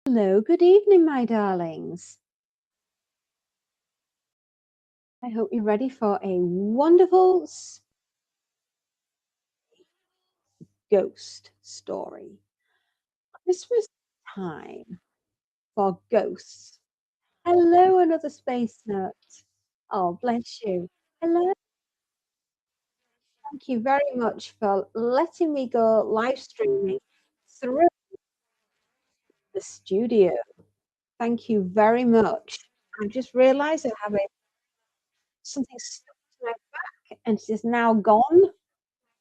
Hello, good evening, my darlings. I hope you're ready for a wonderful ghost story. Christmas time for ghosts. Hello, another space nut. Oh, bless you. Hello, thank you very much for letting me go live streaming through the studio. Thank you very much. I just realized I have something stuck to my back and it is now gone.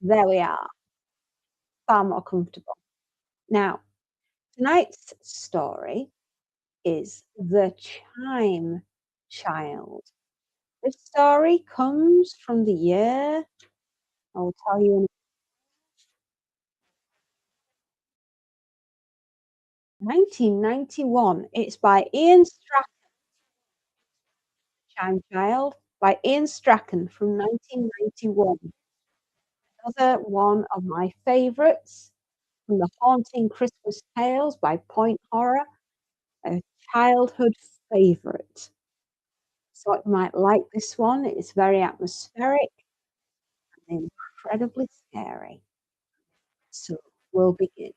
There we are, far more comfortable. Now, tonight's story is The Chime Child. This story comes from the year, I'll tell you, in 1991. It's by Ian Strachan, Chime Child, by Ian Strachan from 1991. Another one of my favourites from the Haunting Christmas Tales by Point Horror, a childhood favourite. So you might like this one. It's very atmospheric and incredibly scary. So we'll begin.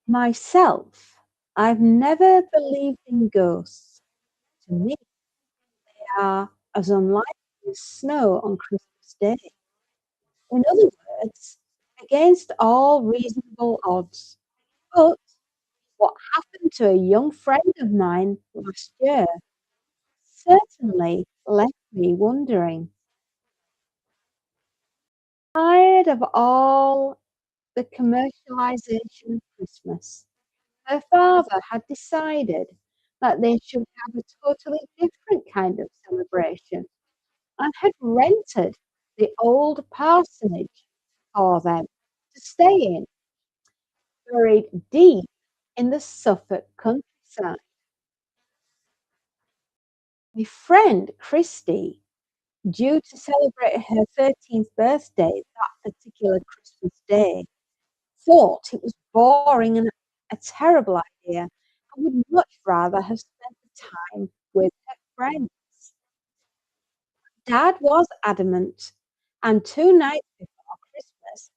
Myself, I've never believed in ghosts. To me, they are as unlikely as snow on Christmas Day. In other words, against all reasonable odds. But what happened to a young friend of mine last year certainly left me wondering. Tired of all the commercialization of Christmas, her father had decided that they should have a totally different kind of celebration and had rented the old parsonage for them to stay in, buried deep in the Suffolk countryside. My friend Christy, due to celebrate her 13th birthday that particular Christmas day, thought it was boring and a terrible idea and would much rather have spent the time with her friends. Dad was adamant, and 2 nights before Christmas,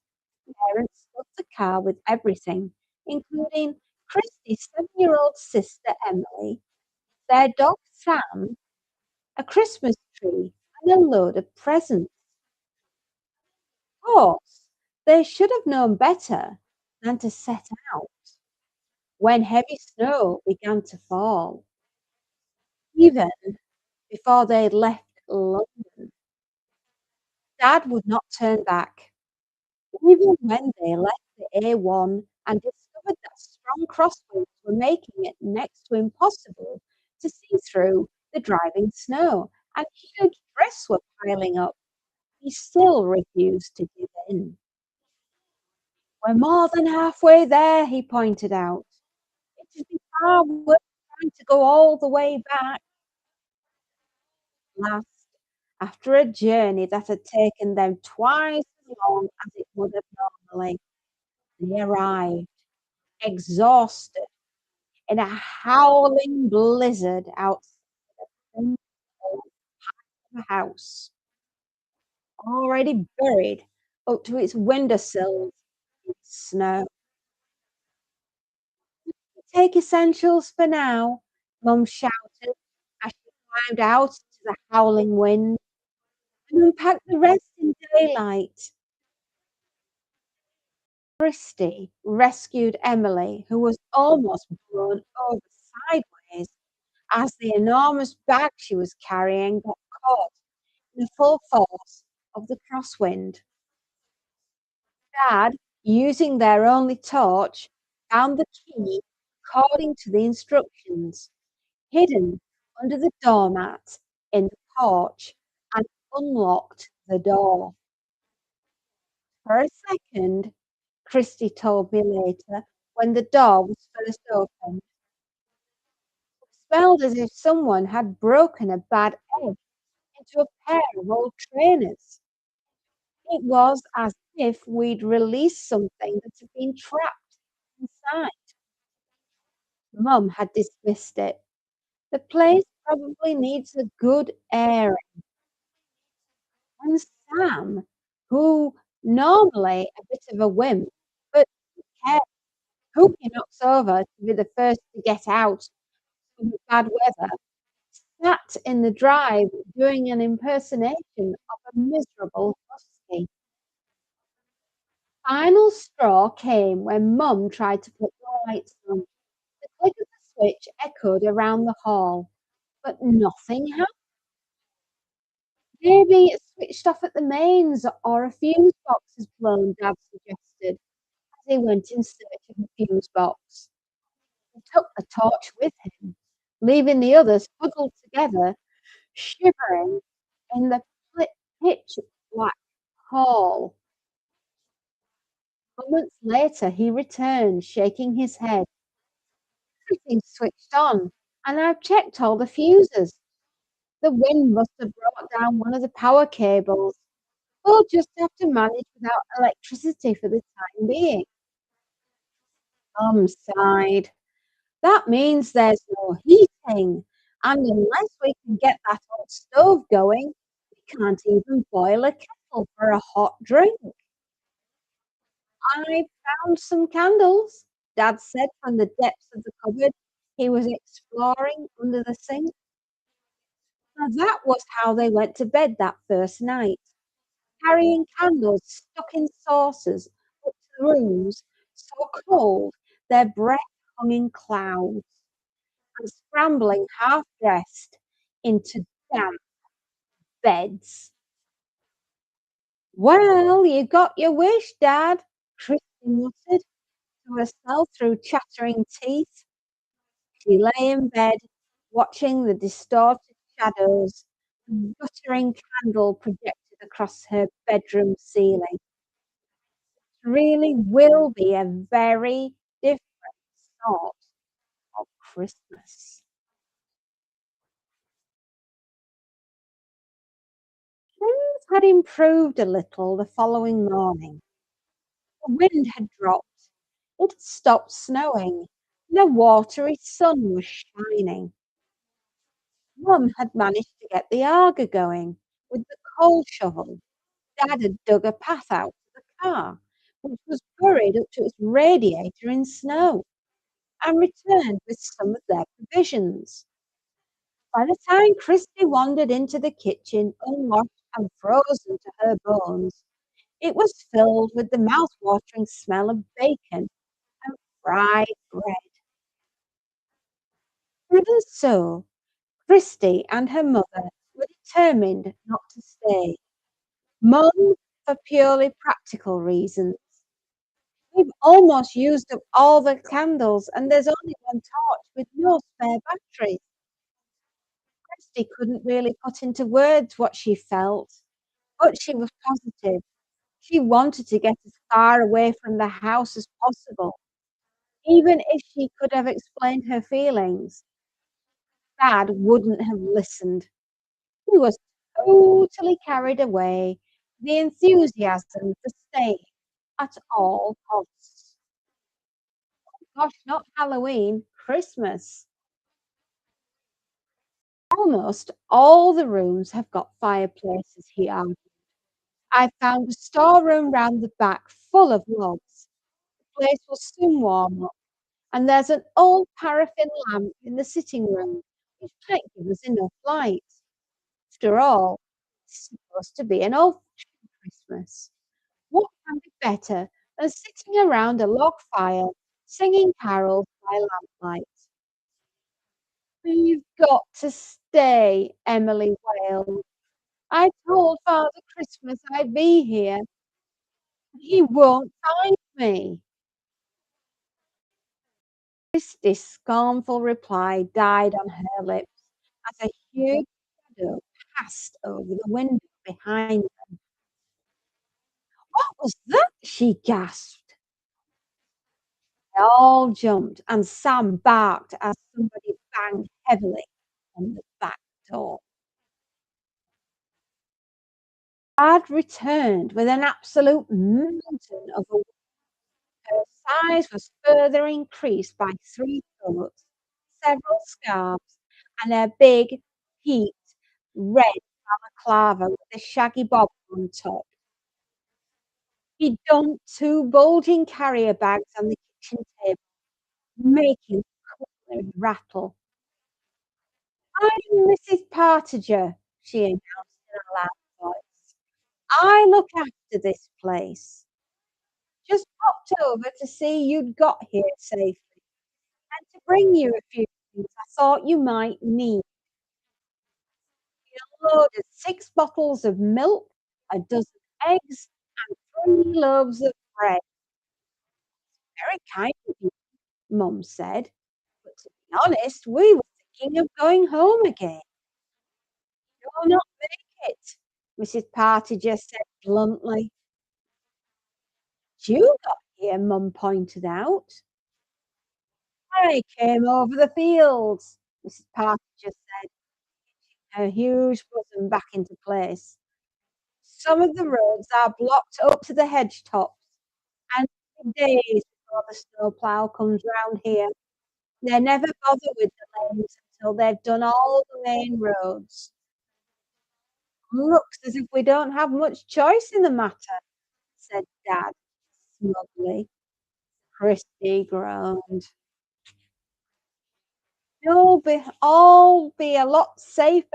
parents stuffed the car with everything, including Christy's 7-year-old sister Emily, their dog Sam, a Christmas tree, and a load of presents. Of course, they should have known better than to set out when heavy snow began to fall. Even before they left London, Dad would not turn back. Even when they left the A1 and discovered that strong crosswinds were making it next to impossible to see through the driving snow and huge drifts were piling up, he still refused to give in. We're more than halfway there, he pointed out. It'd be far worse trying to go all the way back. Last, after a journey that had taken them twice as long as it would have normally, they arrived, exhausted, in a howling blizzard outside the house, already buried up to its windowsills in snow. Take essentials for now, Mum shouted as she climbed out into the howling wind and unpacked the rest in daylight. Christy rescued Emily, who was almost blown over sideways as the enormous bag she was carrying got caught in the full force of the crosswind. Dad, using their only torch, found the key according to the instructions, hidden under the doormat in the porch, and unlocked the door. For a second, Christy told me later, when the door was first opened, it smelled as if someone had broken a bad egg into a pair of old trainers. It was as if we'd released something that had been trapped inside. Mum had dismissed it. The place probably needs a good airing. And Sam, who normally a bit of a wimp, but kept who knocks over to be the first to get out of the bad weather, sat in the drive doing an impersonation of a miserable husky. Final straw came when Mum tried to put the lights on. The click of the switch echoed around the hall, but nothing happened. Maybe it's switched off at the mains or a fuse box has blown, Dad suggested as he went in search of a fuse box. He took the torch with him, leaving the others huddled together, shivering in the pitch black hall. Moments later, he returned, shaking his head. Everything's switched on, and I've checked all the fuses. The wind must have brought down one of the power cables. We'll just have to manage without electricity for the time being. Mum sighed. That means there's no heating, and unless we can get that old stove going, we can't even boil a kettle for a hot drink. I found some candles, Dad said from the depths of the cupboard he was exploring under the sink. Now that was how they went to bed that first night, carrying candles stuck in saucers up to the rooms, so cold their breath hung in clouds, and scrambling half dressed into damp beds. Well, you got your wish, Dad, Christy muttered to herself through chattering teeth. She lay in bed, watching the distorted shadows, the guttering candle projected across her bedroom ceiling. It really will be a very different sort of Christmas. Things had improved a little the following morning. The wind had dropped, it had stopped snowing, and a watery sun was shining. Mum had managed to get the Aga going with the coal shovel. Dad had dug a path out to the car, which was buried up to its radiator in snow, and returned with some of their provisions. By the time Christy wandered into the kitchen, unwashed and frozen to her bones, it was filled with the mouth-watering smell of bacon and fried bread. Even so, Christy and her mother were determined not to stay. Mum, for purely practical reasons. We've almost used up all the candles, and there's only one torch with no spare batteries. Christy couldn't really put into words what she felt, but she was positive. She wanted to get as far away from the house as possible. Even if she could have explained her feelings, Dad wouldn't have listened. He was totally carried away with the enthusiasm for staying at all costs. Gosh, not Halloween, Christmas. Almost all the rooms have got fireplaces, he argued. I found a storeroom round the back full of logs. The place will soon warm up, and there's an old paraffin lamp in the sitting room, which might give us enough light. After all, it's supposed to be an old-fashioned Christmas. What can be better than sitting around a log fire, singing carols by lamplight? "You've got to stay," Emily wailed. "I told Father Christmas I'd be here, but he won't find me." This scornful reply died on her lips as a huge shadow passed over the window behind them. "What was that?" she gasped. They all jumped, and Sam barked as somebody banged heavily on the back door. Dad returned with an absolute mountain of a her size was further increased by 3 coats, several scarves and a big, peaked, red balaclava with a shaggy bob on top. He dumped 2 bulging carrier bags on the kitchen table, making cutlery rattle. "I'm Mrs. Partiger," she announced in a loud voice. "I look after this place. Just popped over to see you'd got here safely and to bring you a few things I thought you might need." She unloaded 6 bottles of milk, a dozen eggs, and 3 loaves of bread. "Very kind of you," Mum said, "but to be honest, we were thinking of going home again." "You'll not make it," Mrs. Partiger said bluntly. "You got here," Mum pointed out. "I came over the fields," Mrs. Partiger said, her huge bosom back into place. "Some of the roads are blocked up to the hedge tops, and it'll be days before the snowplow comes round here. They never bother with the lanes until they've done all the main roads." "Looks as if we don't have much choice in the matter," said Dad smugly. Christy groaned. "You'll all be a lot safer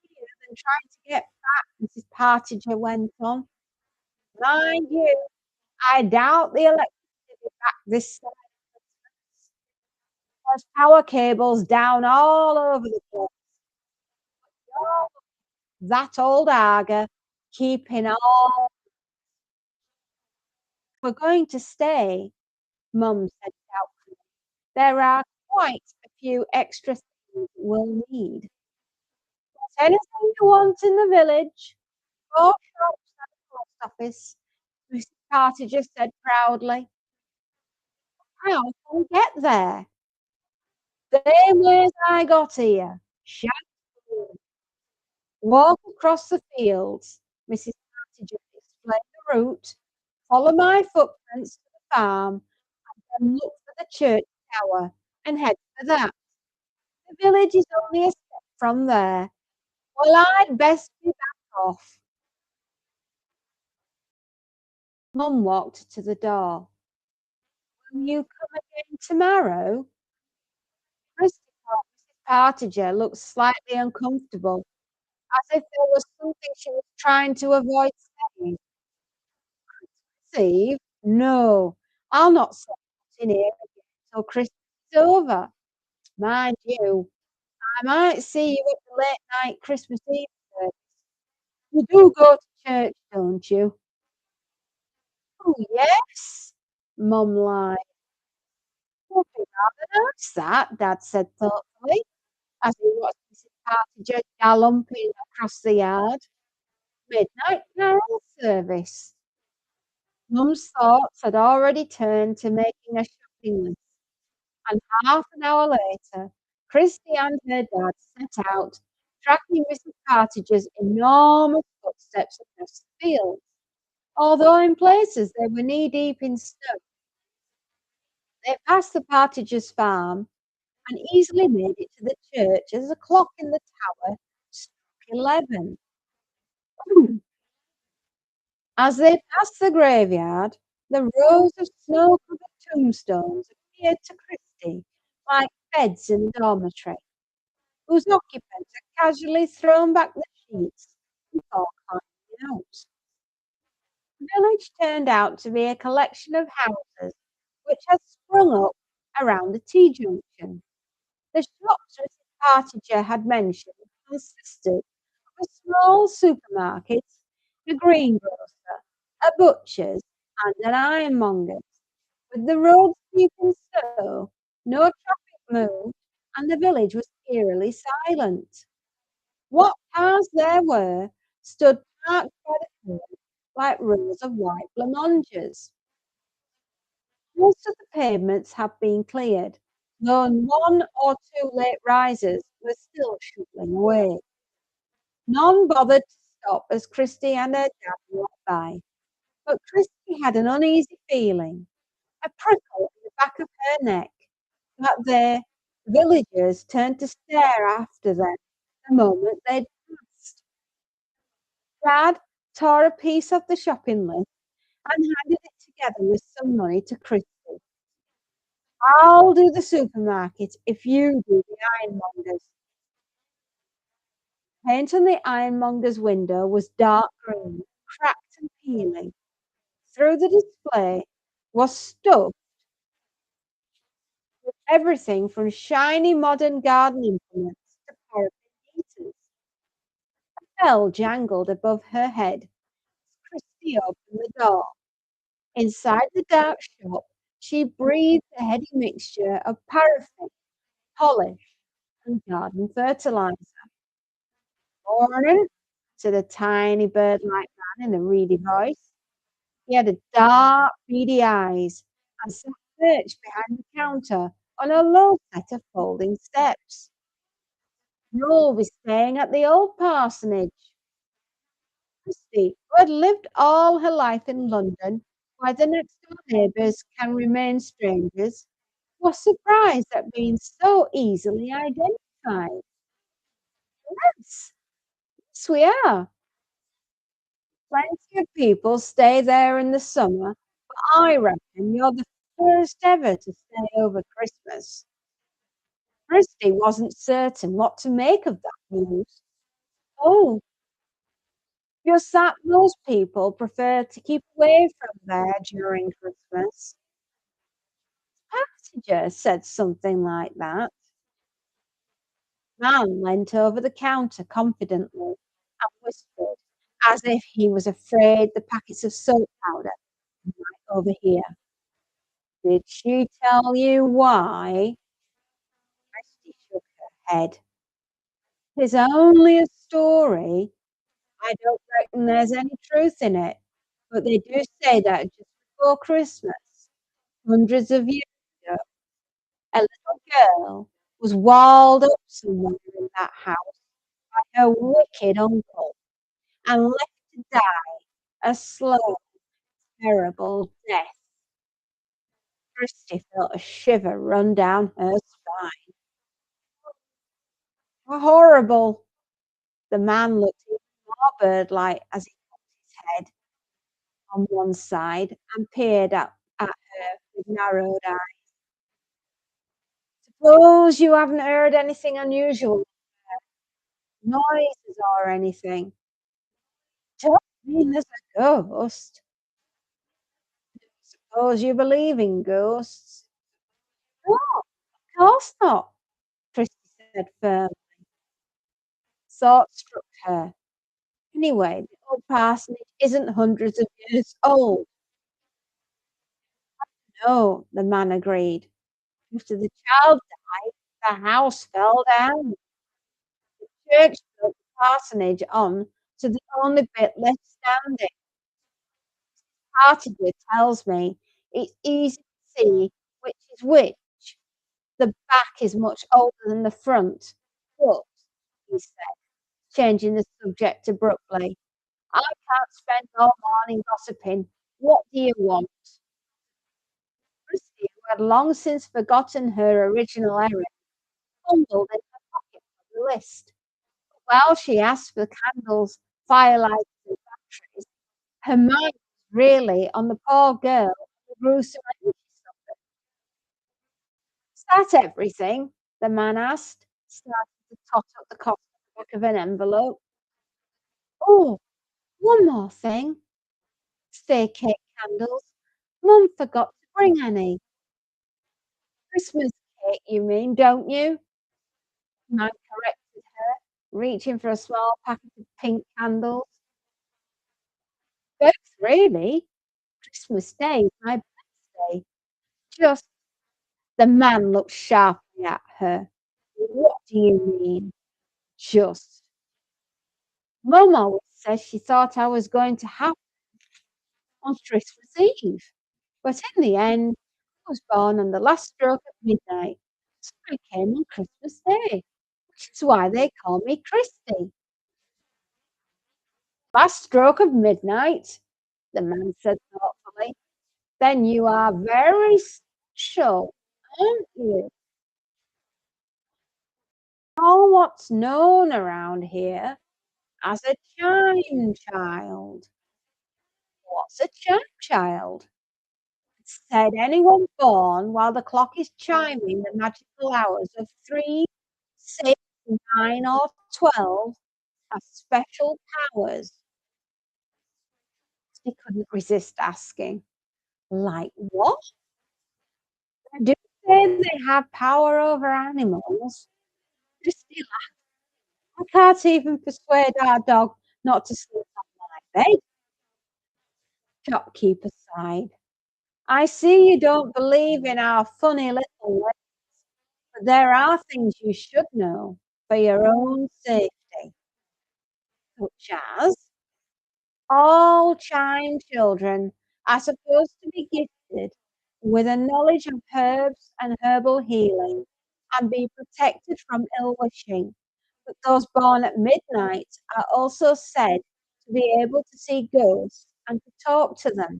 here than trying to get back," Mrs. Partiger went on. "Mind you, I doubt the electricity will be back this side of Christmas. There's power cables down all over the place. Oh, that old Aga keeping all—" "We're going to stay," Mum said doubtfully. "There are quite a few extra things we'll need. There's anything you want in the village, 4 shops and a post office," Mrs. Carter just said proudly. "How can we get there?" "Same way as I got here. Shan't move. Walk across the fields," Mrs. Carter just explained the route. "Follow my footprints to the farm, then look for the church tower and head for that. The village is only a step from there. Well, I'd best be back off." Mum walked to the door. "Will you come again tomorrow?" Christy thought Mrs. Partiger looked slightly uncomfortable, as if there was something she was trying to avoid saying. "Christmas Eve? No, I'll not set foot in here again till Christmas is over. Mind you, I might see you at the late night Christmas Eve service. You do go to church, don't you?" "Oh, yes," Mum lied. "Would be rather nice that," Dad said thoughtfully, as he watched Mrs. Partiger gallumping across the yard. "Midnight carol service." Mum's thoughts had already turned to making a shopping list, and half an hour later, Christy and her dad set out, tracking Mrs. Partiger's enormous footsteps across the fields. Although in places they were knee-deep in snow, they passed the Partager's farm and easily made it to the church as the clock in the tower struck 11. As they passed the graveyard, the rows of snow-covered tombstones appeared to Christie like beds in the dormitory, whose occupants had casually thrown back the sheets before climbing out. The village turned out to be a collection of houses which had sprung up around the T-junction. The shops Mrs. Partiger had mentioned consisted of a small supermarket, a greengrocer, a butcher's, and an ironmonger's. With the roads deep in snow, no traffic moved, and the village was eerily silent. What cars there were stood parked by the curb like rows of white blancmanges. Most of the pavements had been cleared, though 1 or 2 late risers were still shuffling away. None bothered to stop as Christy and her dad walked by, but Christy had an uneasy feeling, a prickle in the back of her neck, that they Villagers turned to stare after them the moment they'd passed. Dad tore a piece off the shopping list and handed it together with some money to Christy. I'll do the supermarket if you do the ironmonger's. Paint on the ironmonger's window was dark green, cracked and peeling. Through the display was stuff with everything from shiny modern garden implements to paraffin heaters. A bell jangled above her head. Christy opened the door. Inside the dark shop, she breathed a heady mixture of paraffin, polish, and garden fertilizer. Morning, said a tiny bird-like man in a reedy voice. He had a dark, beady eyes and sat perched behind the counter on a low set of folding steps. You'll be staying at the old parsonage. Christy, who had lived all her life in London, where the next door neighbours can remain strangers, was surprised at being so easily identified. Yes, yes, we are. Plenty of people stay there in the summer, but I reckon you're the first ever to stay over Christmas. Christy wasn't certain what to make of that news. Oh, just that most people prefer to keep away from there during Christmas. Passenger said something like that. Man leant over the counter confidently and whispered, as if he was afraid the packets of soap powder might overhear. Did she tell you why? She shook her head. It's only a story. I don't reckon there's any truth in it, but they do say that just before Christmas, hundreds of years ago, a little girl was walled up somewhere in that house by her wicked uncle and left to die a slow, terrible death. Christy felt a shiver run down her spine. How horrible! The man looked even more bird-like as he put his head on one side and peered up at her with narrowed eyes. "Suppose you haven't heard anything unusual, noises or anything?" "Don't mean there's a ghost?" "Suppose you believe in ghosts?" "No, of course not," Christy said firmly. Thought struck her. "Anyway, the old parsonage isn't hundreds of years old." "No," the man agreed. "After the child died, the house fell down. The church built the parsonage on to the only bit left standing. Cartier tells me it's easy to see which is which. The back is much older than the front. But," he said, changing the subject abruptly, "I can't spend all morning gossiping. What do you want?" Christie, who had long since forgotten her original errand, fumbled in her pocket for the list. While she asked for candles, firelights, and batteries, her mind was really on the poor girl and the gruesome end she suffered. "Is that everything?" the man asked, starting to tot up the cost at the back of an envelope. "Oh, one more thing. Birthday cake candles. Mum forgot to bring any." "Christmas cake, you mean, don't you?" the man corrected her, reaching for a small packet of pink candles. "Both, really. Christmas Day is my birthday. Just" the man looked sharply at her. "What do you mean, just?" "Mum always says she thought I was going to have on Christmas Eve, but in the end, I was born on the last stroke of midnight, so I came on Christmas Day, which is why they call me Christy." "Last stroke of midnight?" the man said thoughtfully. "Then you are very special, aren't you?" Or what's known around here as a chime child. What's a chime child? Said anyone born while the clock is chiming the magical hours of 3, 6, 9, or 12 has special powers. He couldn't resist asking. Like what? I do say they have power over animals. Christy laughed. I can't even persuade our dog not to sleep on my bed. Shopkeeper sighed. I see you don't believe in our funny little ways, but there are things you should know for your own safety, such as all Chime children are supposed to be gifted with a knowledge of herbs and herbal healing and be protected from ill wishing. But those born at midnight are also said to be able to see ghosts and to talk to them.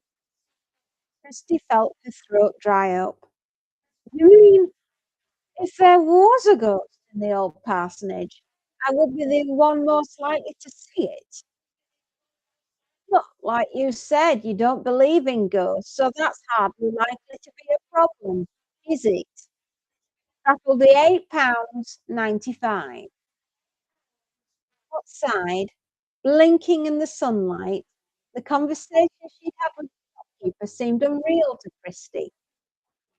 Christy felt her throat dry up. You mean if there was a ghost in the old parsonage, I would be the one most likely to see it? Look, like you said, you don't believe in ghosts, so that's hardly likely to be a problem, is it? That'll be £8.95. Outside, blinking in the sunlight, the conversation she'd had with the shopkeeper seemed unreal to Christie.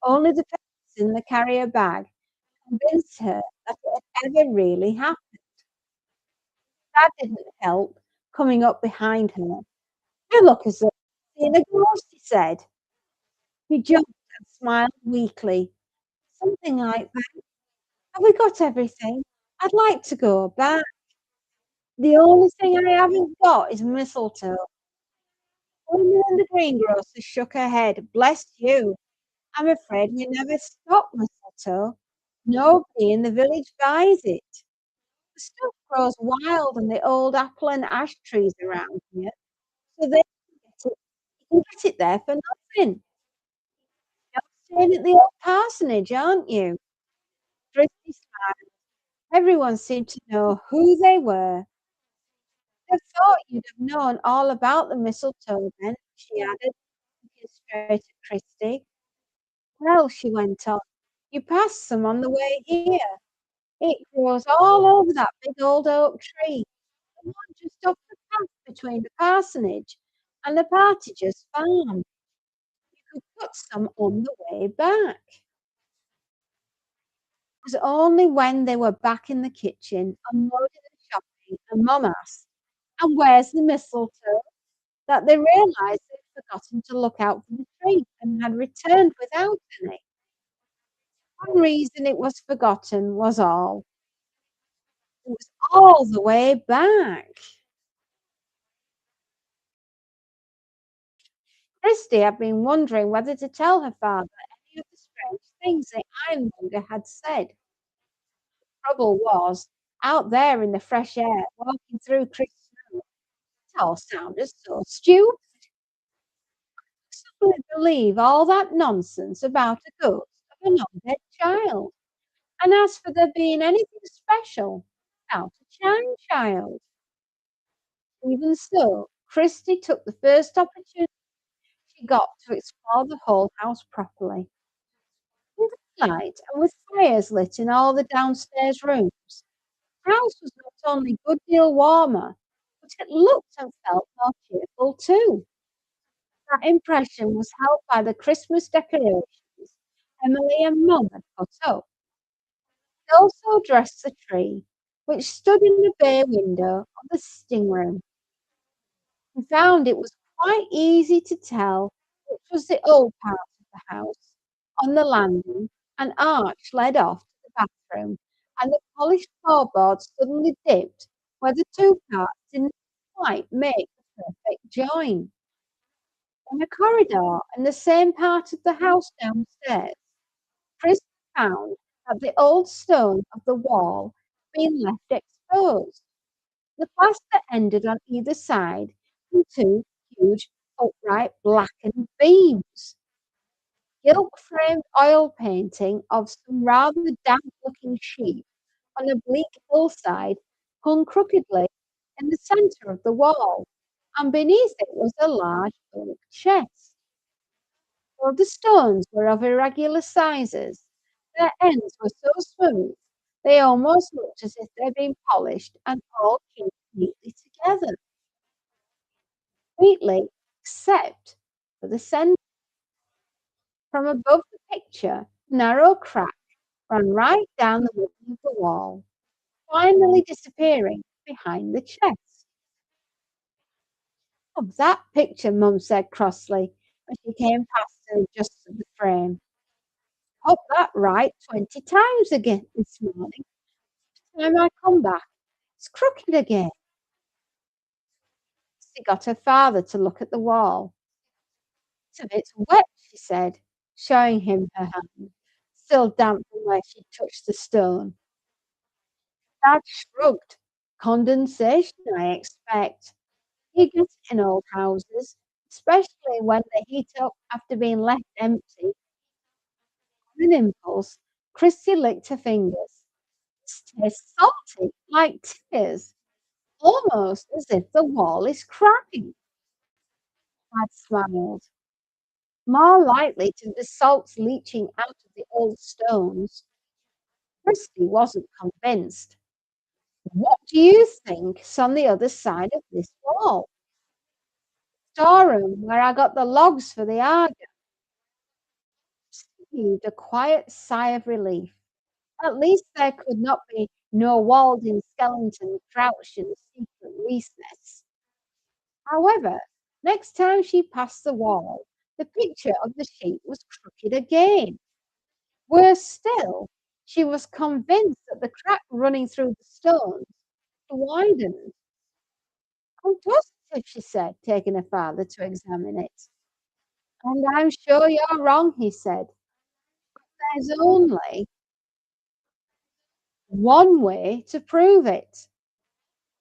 Only the pence in the carrier bag convinced her that it had ever really happened. That didn't help, coming up behind her. "You look as though you've seen a ghost," he said. He jumped and smiled weakly. Something like that. "Have we got everything? I'd like to go back. The only thing I haven't got is mistletoe." Woman in the greengrocer shook her head. "Bless you, I'm afraid we never stock mistletoe. Nobody in the village buys it. The stuff grows wild in the old apple and ash trees around here, so they can get it you can get it there for nothing. You're staying at the old parsonage, aren't you?" Thrifty smiled. Everyone seemed to know who they were. "I thought you'd have known all about the mistletoe then," she added, looking straight at Christie. "Well," she went on, "you passed some on the way here. It grows all over that big old oak tree, the one just off the path between the parsonage and the Partridges' farm. You could cut some on the way back." It was only when they were back in the kitchen, unloading and shopping, and Mum asked, "And where's the mistletoe?" that they realized they'd forgotten to look out for the tree and had returned without any. One reason it was forgotten was all. It was all the way back. Christie had been wondering whether to tell her father any of the strange things the ironmonger had said. Trouble was, out there in the fresh air, walking through Christ's room, it all sounded so stupid. Somebody believe all that nonsense about a ghost of a non-dead child. And as for there being anything special about a Chime Child. Even so, Christie took the first opportunity she got to explore the whole house properly. With light and with fires lit in all the downstairs rooms, the house was not only a good deal warmer, but it looked and felt more cheerful too. That impression was helped by the Christmas decorations Emily and Mum had put up. They also dressed the tree, which stood in the bay window of the sitting room. We found it was quite easy to tell which was the old part of the house. On the landing, an arch led off to the bathroom, and the polished floorboards suddenly dipped where the two parts didn't quite make the perfect join. In a corridor in the same part of the house downstairs, Chris found that the old stone of the wall had been left exposed. The plaster ended on either side in two huge upright blackened beams. Gilt framed oil painting of some rather damp looking sheep on a bleak hillside hung crookedly in the centre of the wall, and beneath it was a large oak chest. Though the stones were of irregular sizes, their ends were so smooth they almost looked as if they'd been polished and all pieced neatly together, neatly, except for the centre. From above the picture, a narrow crack ran right down the middle of the wall, finally disappearing behind the chest. "Oh, that picture," Mum said crossly when she came past and adjusted the frame. "Hope that right 20 times again this morning. Time I come back, it's crooked again." She got her father to look at the wall. "Some of it's wet," she said, showing him her hand, still damp from where she touched the stone. Dad shrugged. "Condensation, I expect. You get it in old houses, especially when they heat up after being left empty." On an impulse, Christy licked her fingers. "This tastes salty, like tears, almost as if the wall is crying." Dad smiled. "More likely to be salts leaching out of the old stones." Christy wasn't convinced. "What do you think's on the other side of this wall?" "Storeroom where I got the logs for the Argo." She heaved a quiet sigh of relief. At least there could not be no walled-in skeleton crouched in the secret recess. However, next time she passed the wall, the picture of the sheep was crooked again. Worse still, she was convinced that the crack running through the stones had widened. "I'm positive," she said, taking her father to examine it. "And I'm sure you're wrong," he said. "There's only one way to prove it."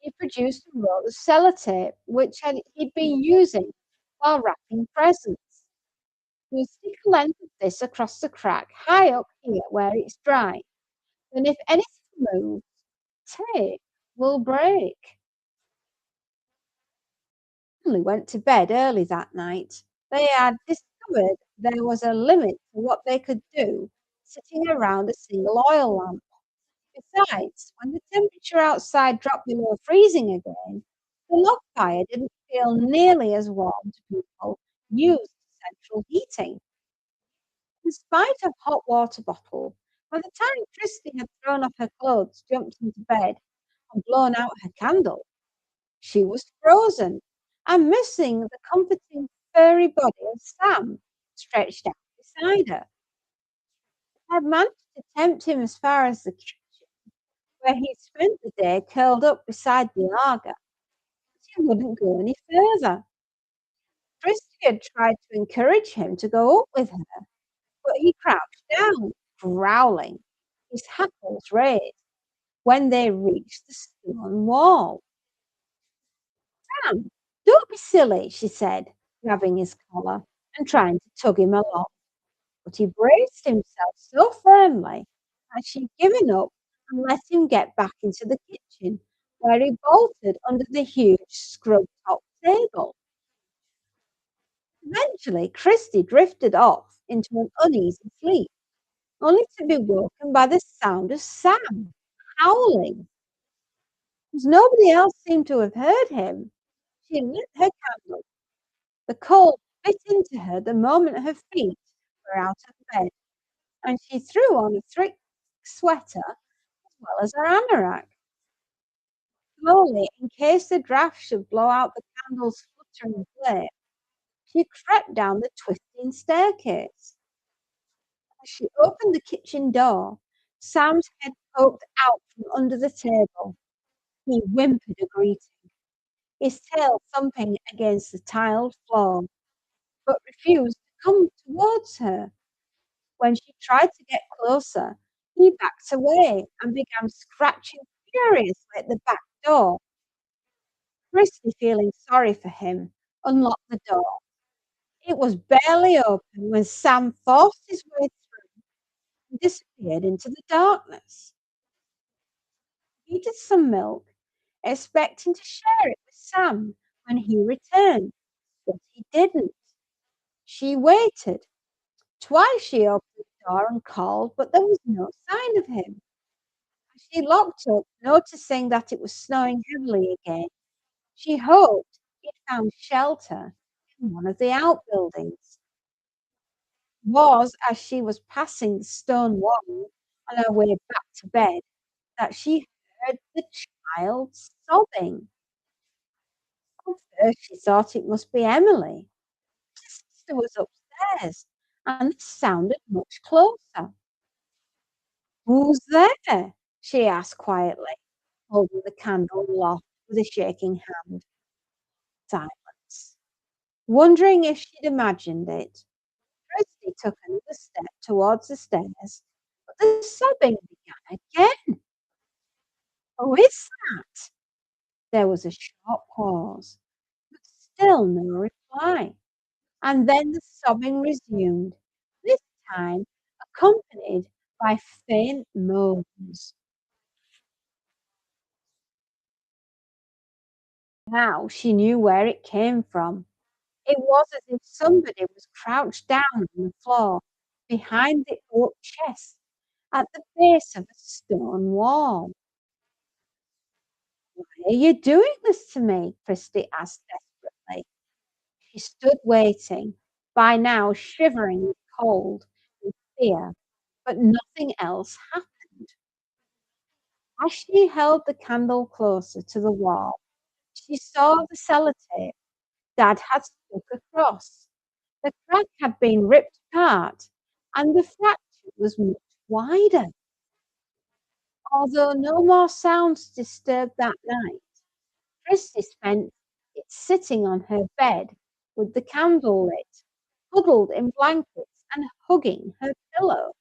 He produced a roll of sellotape, which he'd been using while wrapping presents. "We'll stick a length of this across the crack, high up here where it's dry. Then if anything moves, tape will break." Family went to bed early that night. They had discovered there was a limit to what they could do sitting around a single oil lamp. Besides, when the temperature outside dropped below freezing again, the log fire didn't feel nearly as warm to people used to central heating. In spite of hot water bottle, by the time Christy had thrown off her clothes, jumped into bed, and blown out her candle, she was frozen and missing the comforting furry body of Sam stretched out beside her. I had managed to tempt him as far as the kitchen, where he'd spent the day curled up beside the Aga, but he wouldn't go any further. Christy had tried to encourage him to go up with her, but he crouched down, growling, his hackles raised, when they reached the stone wall. "Sam, don't be silly," she said, grabbing his collar and trying to tug him along. But he braced himself so firmly that she'd given up and let him get back into the kitchen, where he bolted under the huge scrub-top table. Eventually, Christy drifted off into an uneasy sleep, only to be woken by the sound of Sam howling. As nobody else seemed to have heard him, she lit her candle. The cold bit into her the moment her feet were out of bed, and she threw on a thick sweater as well as her anorak. Slowly, in case the draught should blow out the candle's fluttering flame, she crept down the twisting staircase. As she opened the kitchen door, Sam's head poked out from under the table. He whimpered a greeting, his tail thumping against the tiled floor, but refused to come towards her. When she tried to get closer, he backed away and began scratching furiously at the back door. Christy, feeling sorry for him, unlocked the door. It was barely open when Sam forced his way through and disappeared into the darkness. heated some milk, expecting to share it with Sam when he returned, but he didn't. She waited. Twice she opened the door and called, but there was no sign of him. As she looked up, noticing that it was snowing heavily again, she hoped he'd found shelter in one of the outbuildings. Was as she was passing the stone wall on her way back to bed that she heard the child sobbing. At first she thought it must be Emily. Her sister was upstairs, and this sounded much closer. "Who's there?" she asked quietly, holding the candle aloft with a shaking hand. Silence. Wondering if she'd imagined it, Kirsty took another step towards the stairs, but the sobbing began again. "Who is that?" There was a short pause, but still no reply. And then the sobbing resumed, this time accompanied by faint moans. Now she knew where it came from. It was as if somebody was crouched down on the floor behind the oak chest at the base of a stone wall. "Why are you doing this to me?" Christy asked desperately. She stood waiting, by now shivering with cold and fear, but nothing else happened. As she held the candle closer to the wall, she saw the sellotape Dad had stuck across. The crack had been ripped apart, and the fracture was much wider. Although no more sounds disturbed that night, Christy spent it sitting on her bed with the candle lit, huddled in blankets and hugging her pillow.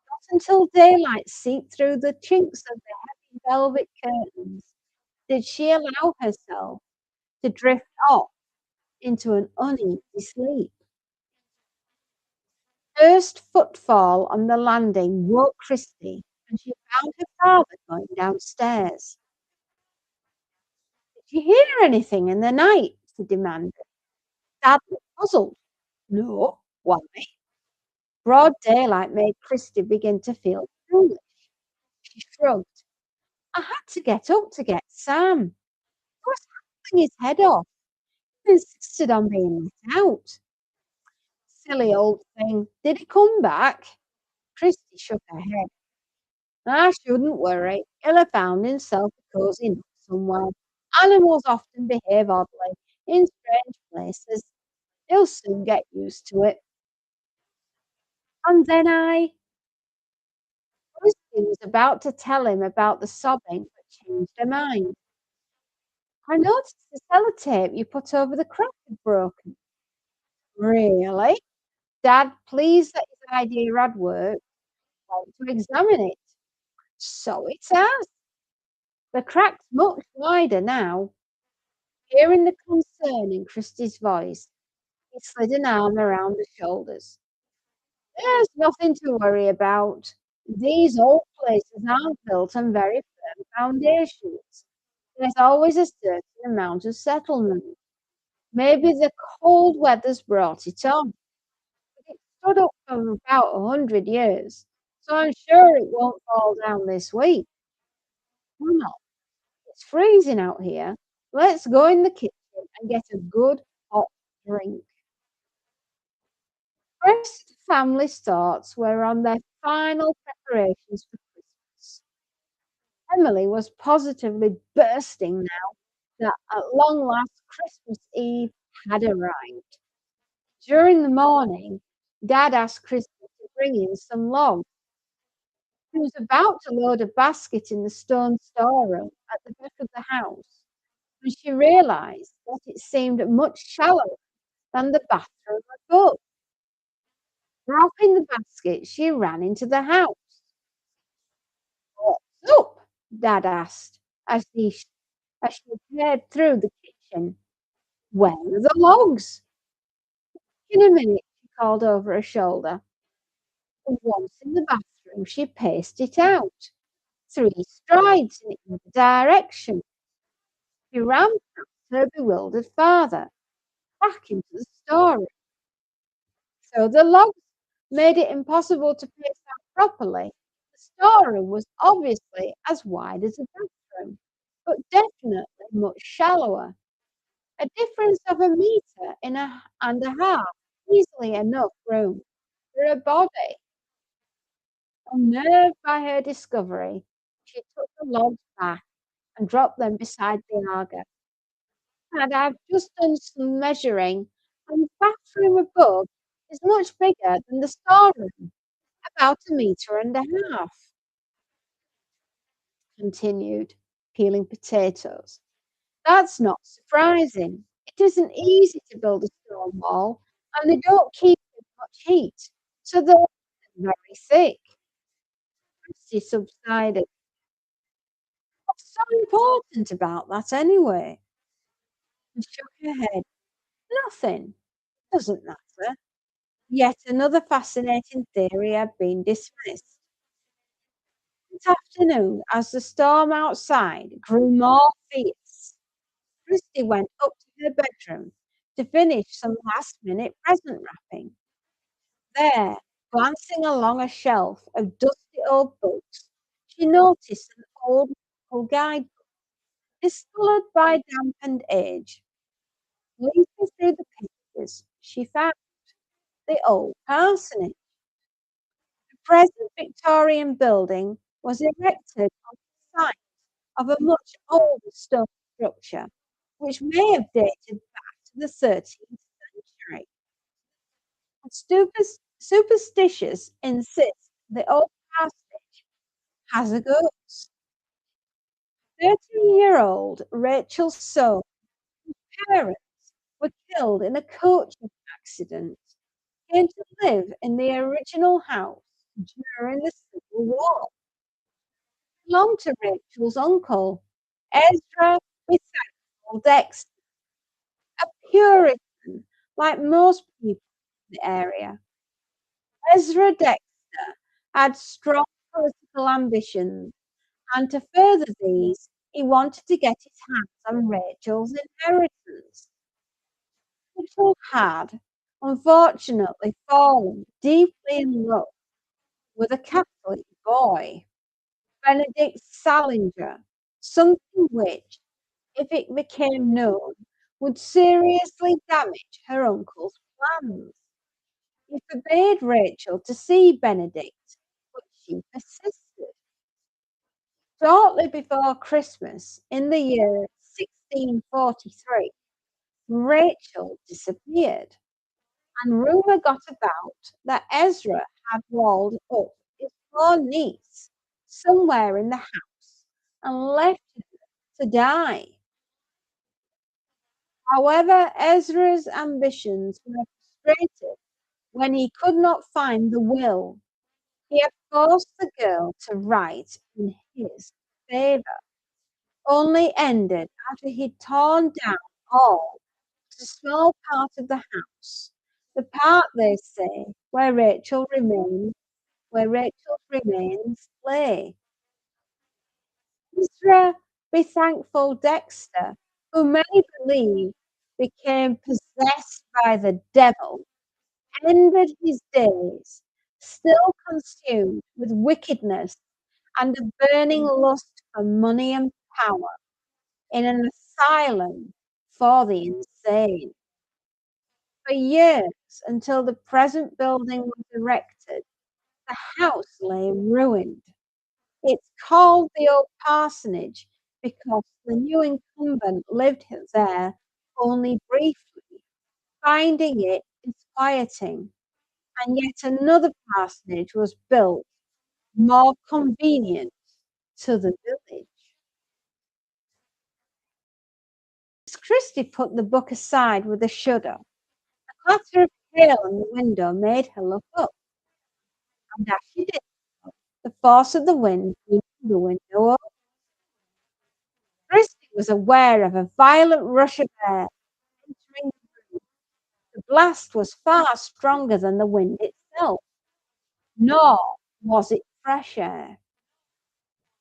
Not until daylight seeped through the chinks of the heavy velvet curtains did she allow herself to drift off into an uneasy sleep. First footfall on the landing woke Christy, and she found her father going downstairs. "Did you hear anything in the night?" she demanded. Dad looked puzzled. "No, why?" Broad daylight made Christy begin to feel foolish. She shrugged. "I had to get up to get Sam. He was howling his head off. He insisted on being let out." "Silly old thing. Did he come back?" Christy shook her head. "I shouldn't worry. He'll have found himself a cosy nook somewhere. Animals often behave oddly in strange places. He'll soon get used to it." And then Christy was about to tell him about the sobbing, but changed her mind. "I noticed the sellotape you put over the crack had broken." "Really?" Dad, pleased that his idea had worked, went to examine it. "So it has. The crack's much wider now." Hearing the concern in Christy's voice, he slid an arm around her shoulders. "There's nothing to worry about. These old places aren't built on very firm foundations. There's always a certain amount of settlement. Maybe the cold weather's brought it on, but it's stood up for about 100 years, so I'm sure it won't fall down this week. Come on, it's freezing out here. Let's go in the kitchen and get a good hot drink." The rest of the family's thoughts were on their final preparations for Christmas. Emily was positively bursting now that at long last Christmas Eve had arrived. During the morning, Dad asked Christy to bring in some logs. He was about to load a basket in the stone storeroom at the back of the house when she realized that it seemed much shallower than the bathroom above. Dropping the basket, she ran into the house. "What's up?" Dad asked as she peered through the kitchen. "Where are the logs?" "In a minute," she called over her shoulder, and once in the bathroom, she paced it out. 3 strides in either direction. She ran past her bewildered father, back into the storeroom. So the logs made it impossible to pace out properly. The storeroom was obviously as wide as a bathroom, but definitely much shallower. A difference of a metre and a half, easily enough room for a body. Unnerved by her discovery, she took the logs back and dropped them beside the Arga. And I've just done some measuring, and the bathroom above is much bigger than the storeroom, about a metre and a half, continued, peeling potatoes. That's not surprising. It isn't easy to build a stone wall, and they don't keep in much heat, so they're very thick. She subsided. What's so important about that anyway? And shook her head. Nothing. Doesn't matter. Yet another fascinating theory had been dismissed. This afternoon, as the storm outside grew more fierce, Christy went up to her bedroom to finish some last-minute present wrapping. There, glancing along a shelf of dusty old books, she noticed an old local guidebook, discoloured by damp and age. Leafing through the pages, she found the old parsonage. The present Victorian building was erected on the site of a much older stone structure, which may have dated back to the 13th century. Superstitious insist the old parsonage has a ghost. 13-year-old Rachel Soane's parents were killed in a coaching accident, came to live in the original house during the Civil War. Belonged to Rachel's uncle, Ezra Withael Dexter, a Puritan like most people in the area. Ezra Dexter had strong political ambitions, and to further these, he wanted to get his hands on Rachel's inheritance. Rachel had, unfortunately, fallen deeply in love with a Catholic boy, Benedict Salinger, something which, if it became known, would seriously damage her uncle's plans. He forbade Rachel to see Benedict, but she persisted. Shortly before Christmas, in the year 1643, Rachel disappeared, and rumour got about that Ezra had walled up his poor niece somewhere in the house and left her to die. However, Ezra's ambitions were frustrated when he could not find the will. He had forced the girl to write in his favour, only ended after he'd torn down all but a small part of the house, the part, they say, where Rachel's remains lay. Ezra, be thankful Dexter, who many believe became possessed by the devil, ended his days still consumed with wickedness and a burning lust for money and power in an asylum for the insane. For years, until the present building was erected, the house lay ruined. It's called the old parsonage because the new incumbent lived there only briefly, finding it disquieting, and yet another parsonage was built, more convenient to the village. Miss Christie put the book aside with a shudder. The clatter of hail on the window made her look up, and as she did so, the force of the wind blew the window open. Christie was aware of a violent rush of air entering the room. The blast was far stronger than the wind itself, nor was it fresh air.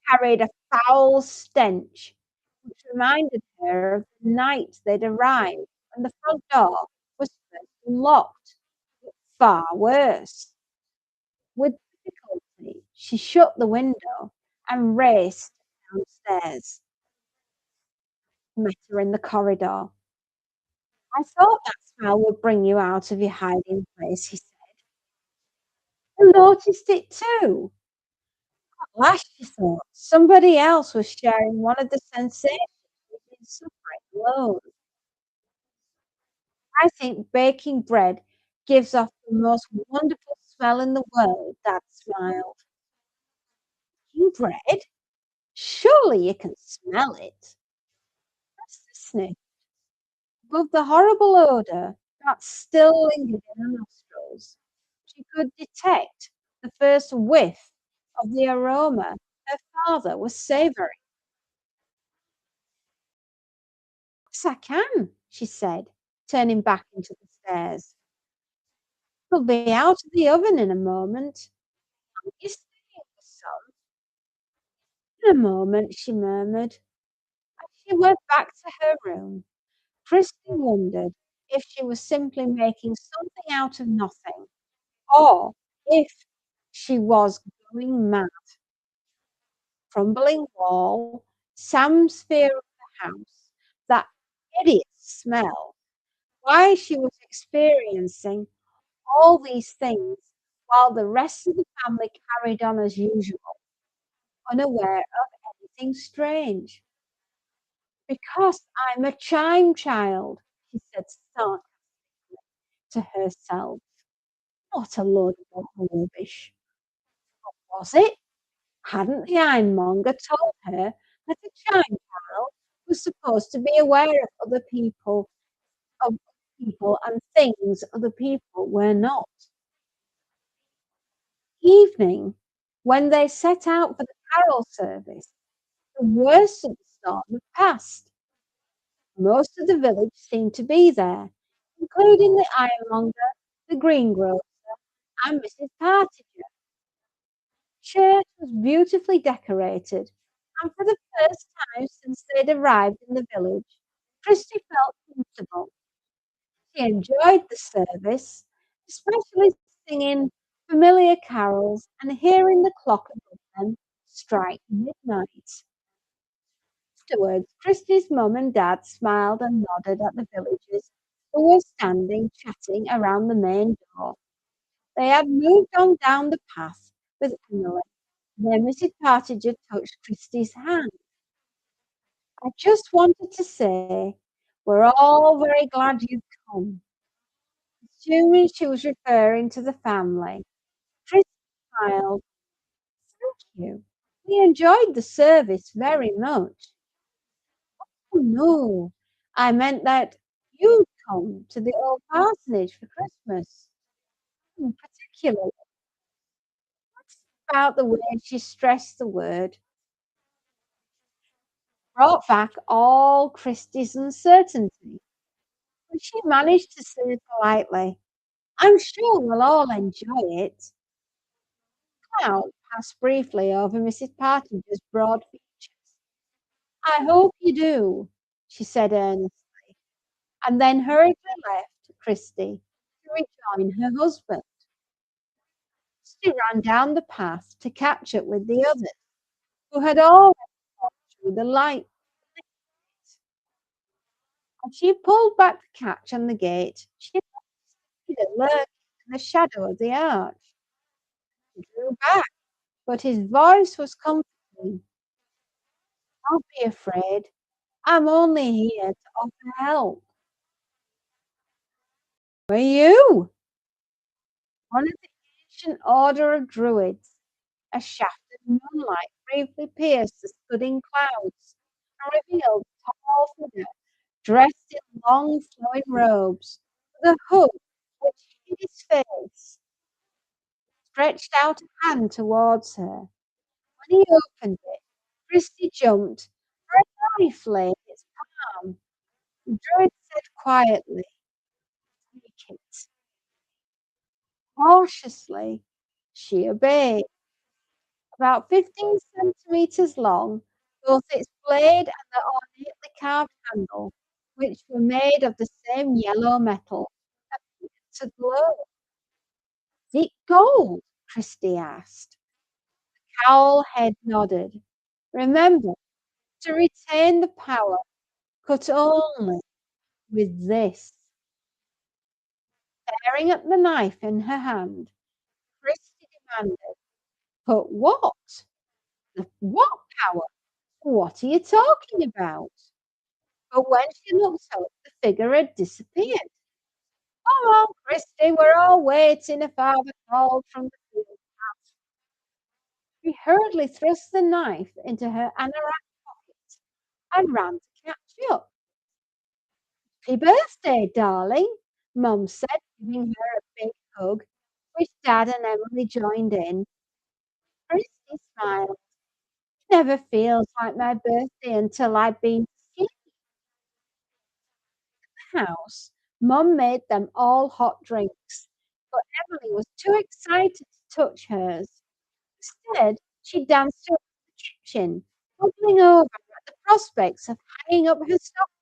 carried a foul stench, which reminded her of the night they'd arrived when the front door was first unlocked. Far worse. With difficulty, she shut the window and raced downstairs. Met her in the corridor. "I thought that smell would bring you out of your hiding place," he said. "You noticed it too." Alas, she thought, somebody else was sharing one of the sensations she'd been suffering alone. "I think baking bread gives off the most wonderful smell in the world," Dad smiled. "Baking bread? Surely you can smell it." Esther sniffed. Above the horrible odour that still lingered in her nostrils, she could detect the first whiff of the aroma her father was savouring. "Yes, I can," she said, turning back into the stairs. "It'll be out of the oven in a moment. Aren't you staying for some?" "In a moment," she murmured. As she went back to her room, Christy wondered if she was simply making something out of nothing, or if she was going mad. Crumbling wall, Sam's fear of the house, that hideous smell, why she was experiencing all these things while the rest of the family carried on as usual, unaware of anything strange. "Because I'm a Chime Child," she said sarcastically to herself. What a load of rubbish. Was it? Hadn't the ironmonger told her that a Chime Child was supposed to be aware of people and things other people were not? Evening, when they set out for the carol service, the worst of the storm had passed. Most of the village seemed to be there, including the ironmonger, the greengrocer, and Mrs. Partridge. Church was beautifully decorated, and for the first time since they'd arrived in the village, Christy felt comfortable. She enjoyed the service, especially singing familiar carols and hearing the clock above them strike midnight. Afterwards, Christy's mum and dad smiled and nodded at the villagers who were standing chatting around the main door. They had moved on down the path with Emily when Mrs. Partridge touched Christy's hand. "I just wanted to say we're all very glad you've come." Assuming she was referring to the family, Christy smiled. "Thank you. We enjoyed the service very much." "Oh, no, I meant that you'd come to the old parsonage for Christmas. Particularly." About the way she stressed the word brought back all Christie's uncertainty, but she managed to say politely, "I'm sure we'll all enjoy it." Cloud passed briefly over Mrs. Partridge's broad features. "I hope you do," she said earnestly, and then hurriedly left Christie to rejoin her husband. She ran down the path to catch up with the others, who had already gone through the light. As she pulled back the catch on the gate, she noticed Peter lurking in the shadow of the arch. He drew back, but his voice was comforting. "Don't be afraid. I'm only here to offer help." "Who are you?" "One of the ancient order of Druids." A shaft of moonlight briefly pierced the scudding clouds and revealed a tall figure dressed in long flowing robes, with a hood which hid his face. Stretched out a hand towards her. When he opened it, Christie jumped, for a knife lay in its palm. The Druid said quietly, "Take it." Cautiously, she obeyed. about 15 centimeters long, both its blade and the ornately carved handle, which were made of the same yellow metal, appeared to glow. "Is it gold?" Christy asked. Owl head nodded. "Remember, to retain the power, cut only with this." Staring at the knife in her hand, Christy demanded, "But what? The what power? What are you talking about?" But when she looked up, the figure had disappeared. "Come on, Christy, we're all waiting," her father called from the field. She hurriedly thrust the knife into her anorak pocket and ran to catch up. "Happy birthday, darling," Mum said, giving her a big hug, which Dad and Emily joined in. Christy smiled. "It never feels like my birthday until I've been to the house." Mum made them all hot drinks, but Emily was too excited to touch hers. Instead, she danced around the kitchen, bubbling over at the prospects of hanging up her stocking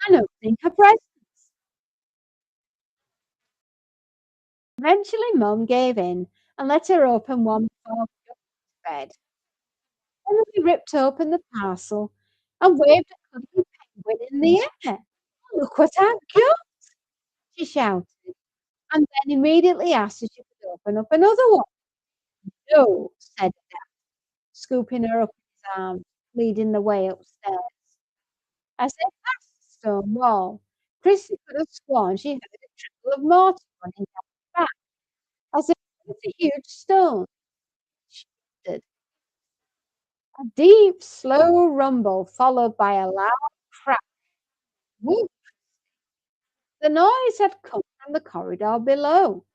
and opening her presents. Eventually, Mum gave in and let her open one before going to bed. Emily ripped open the parcel and waved a cuddly penguin in the air. "Look what I've got!" she shouted, and then immediately asked if she could open up another one. "No," said Dad, scooping her up in his arms, leading the way upstairs. As they passed the stone wall, Christy could have sworn she heard a trickle of water running down her back, as if it was a huge stone. She shifted. A deep, slow rumble followed by a loud crack. Whoop! The noise had come from the corridor below.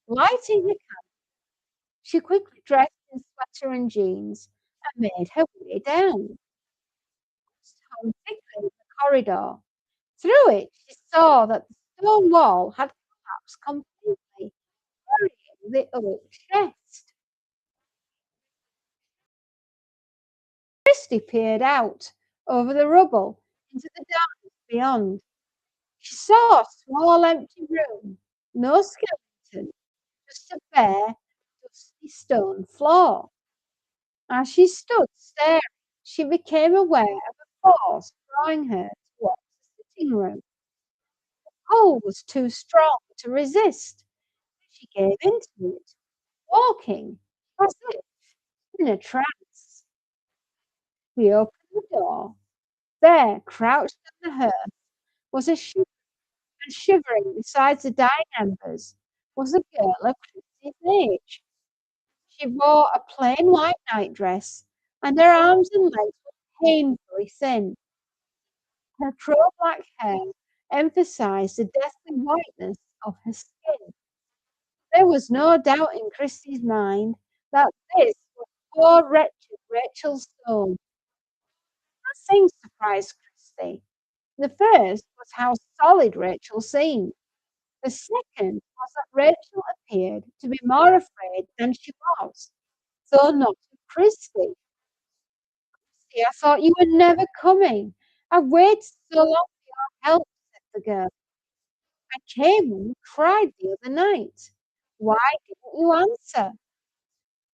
Lighting her candle, she quickly dressed in sweater and jeans and made her way down. Hung thickly in the corridor. Through it, she saw that the stone wall had collapsed completely, burying the oak chest. Christy peered out over the rubble into the darkness beyond. She saw a small empty room, no skeleton, just a bare, dusty stone floor. As she stood staring, she became aware of a force drawing her towards the sitting room. The pull was too strong to resist. She gave into it, walking as if in a trance. She opened the door. There, crouched on the hearth, was a and shivering beside the dying embers was a girl of Christie's age. She wore a plain white nightdress, and her arms and legs were painfully thin. Her crow-black hair emphasized the deathly whiteness of her skin. There was no doubt in Christie's mind that this was poor wretched Rachel Stone. Nothing surprised Christie. The first was how solid Rachel seemed. The second was that Rachel appeared to be more afraid than she was, though not of Christie. "Christie, I thought you were never coming. I've waited so long for your help," said the girl. "I came when you cried the other night. Why didn't you answer?"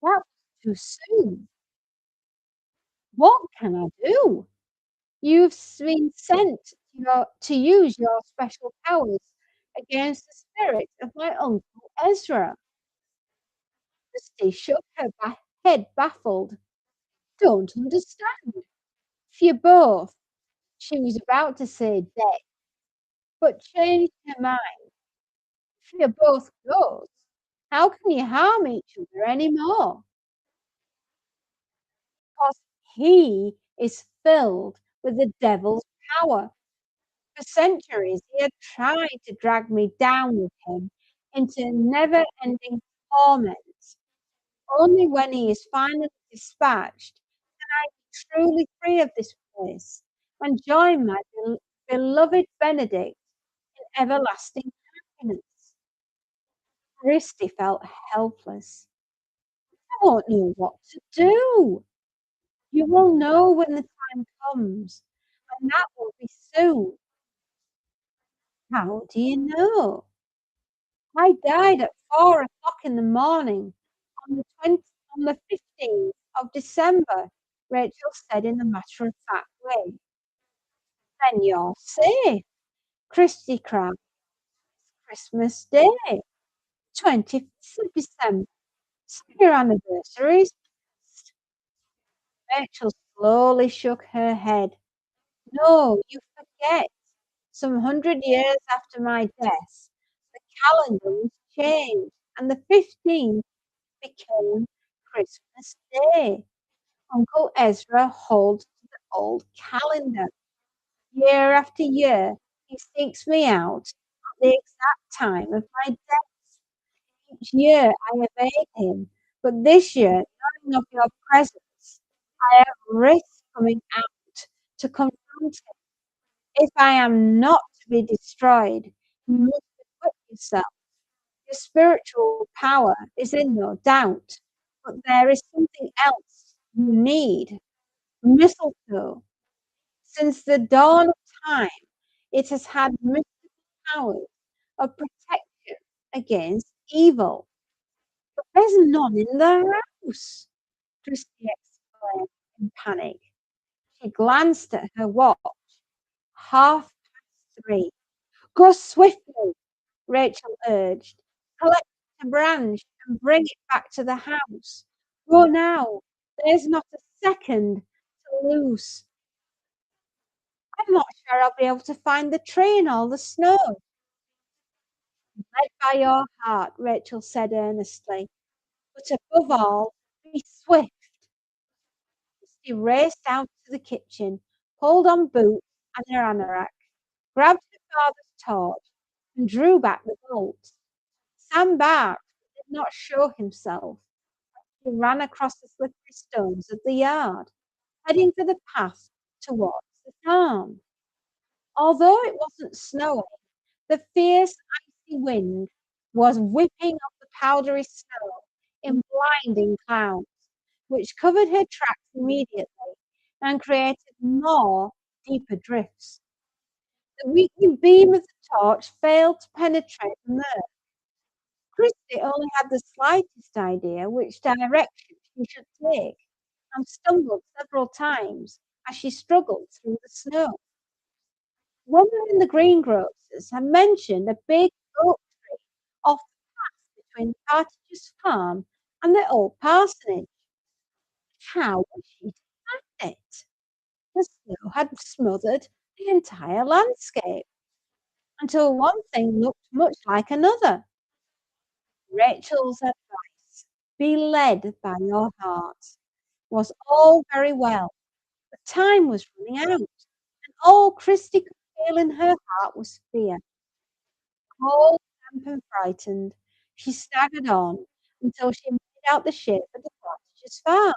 "That was too soon." "What can I do? You've been sent to use your special powers against the spirit of my uncle Ezra." Christie shook her head, baffled. "Don't understand." "If you're both," she was about to say dead, but changed her mind. "If you're both ghosts, how can you harm each other anymore?" "Because he is filled with the devil's power. For centuries, he had tried to drag me down with him into never-ending torment. Only when he is finally dispatched can I be truly free of this place and join my beloved Benedict in everlasting happiness." Christie felt helpless. don't know what to do. You will know when the time comes, and that will be soon. How do you know? I died at 4 o'clock in the morning on the 15th of December, Rachel said in a matter-of-fact way. Then you're safe, Christy cried. Christmas Day, 25th of December. So your anniversary's past. Rachel slowly shook her head. No, you forget. Some 100 years after my death, the calendar was changed, and the 15th became Christmas Day. Uncle Ezra holds to the old calendar. Year after year, he seeks me out at the exact time of my death. Each year I evade him, but this year, knowing of your presence, I have risked coming out to confront him. If I am not to be destroyed, you must equip yourself. Your spiritual power is in no doubt, but there is something else you need. Mistletoe. Since the dawn of time, it has had mystical powers of protection against evil. But there's none in the house, Christy exclaimed in panic. She glanced at her watch. 3:30. Go swiftly, Rachel urged. Collect a branch and bring it back to the house. Go now. There's not a second to lose. I'm not sure I'll be able to find the tree in all the snow. Led by your heart, Rachel said earnestly. But above all, be swift. She raced out to the kitchen, pulled on boots and her anorak, grabbed her father's torch, and drew back the bolts. Sam barked, but did not show himself. He ran across the slippery stones of the yard, heading for the path towards the farm. Although it wasn't snowing, the fierce icy wind was whipping up the powdery snow in blinding clouds, which covered her tracks immediately and created more deeper drifts. The weakening beam of the torch failed to penetrate the murk. Christie only had the slightest idea which direction she should take, and stumbled several times as she struggled through the snow. Woman in the greengrocers had mentioned a big oak tree off the path between Partridge's farm and the old parsonage. How was she to find it? The snow had smothered the entire landscape until one thing looked much like another. Rachel's advice, be led by your heart, was all very well, but time was running out, and all Christie could feel in her heart was fear. Cold, damp, and frightened, she staggered on until she made out the shape of the cottager's farm.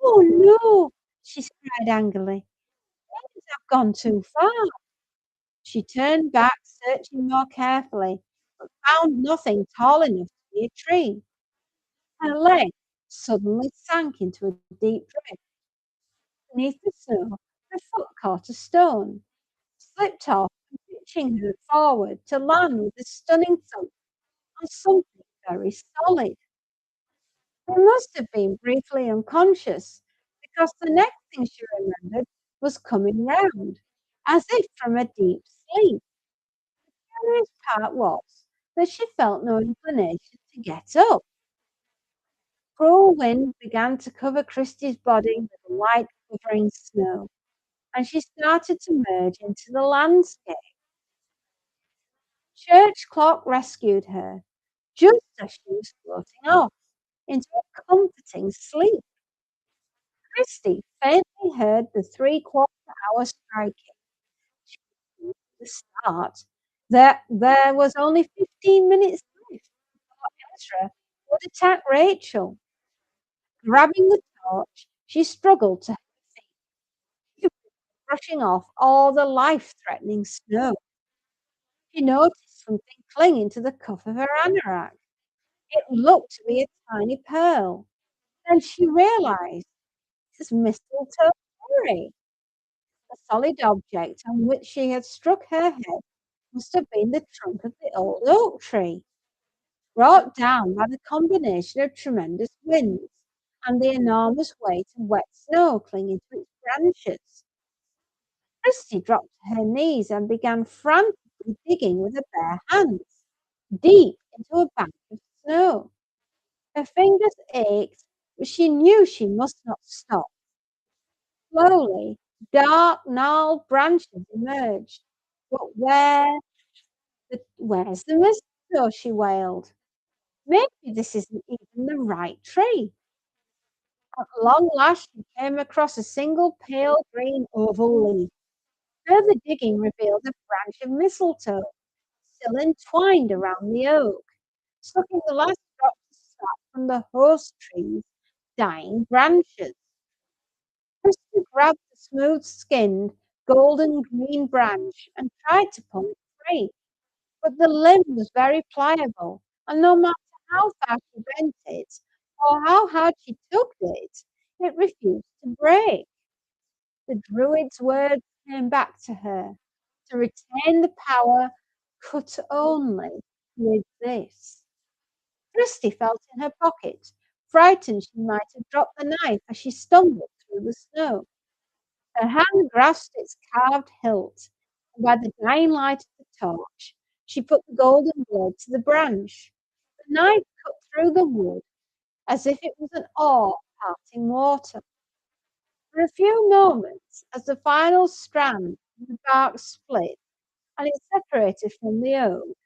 "Oh, no!" she cried angrily. "Things have gone too far." She turned back, searching more carefully, but found nothing tall enough to be a tree. Her leg suddenly sank into a deep drift. Beneath the snow, her foot caught a stone, slipped off, and pitching her forward to land with a stunning thump on something very solid. She must have been briefly unconscious, because the next thing she remembered was coming round, as if from a deep sleep. The curious part was that she felt no inclination to get up. Cruel wind began to cover Christie's body with a light covering snow, and she started to merge into the landscape. Church clock rescued her, just as she was floating off into a comforting sleep. Christie faintly heard the three-quarter hour striking. She knew from the start that there was only 15 minutes left before Ezra would attack Rachel. Grabbing the torch, she struggled to her feet, brushing off all the life-threatening snow. She noticed something clinging to the cuff of her anorak. It looked to be a tiny pearl. Then she realized this mistletoe berry, the solid object on which she had struck her head, must have been the trunk of the old oak tree, brought down by the combination of tremendous winds and the enormous weight of wet snow clinging to its branches. Christie dropped to her knees and began frantically digging with her bare hands, deep into a bank of snow. Her fingers ached, but she knew she must not stop. Slowly, dark, gnarled branches emerged. But where's the mistletoe? She wailed. Maybe this isn't even the right tree. At long last, she came across a single pale green oval leaf. Further digging revealed a branch of mistletoe, still entwined around the oak, sucking the last drops of sap from the host tree's dying branches. Christie grabbed the smooth-skinned, golden green branch and tried to pull it free, but the limb was very pliable, and no matter how far she bent it or how hard she tugged it, it refused to break. The Druid's words came back to her. To retain the power, cut only with this. Christie felt in her pocket, frightened she might have dropped the knife as she stumbled through the snow. Her hand grasped its carved hilt, and by the dying light of the torch, she put the golden blade to the branch. The knife cut through the wood as if it was an oar parting water. For a few moments, as the final strand of the bark split and it separated from the oak,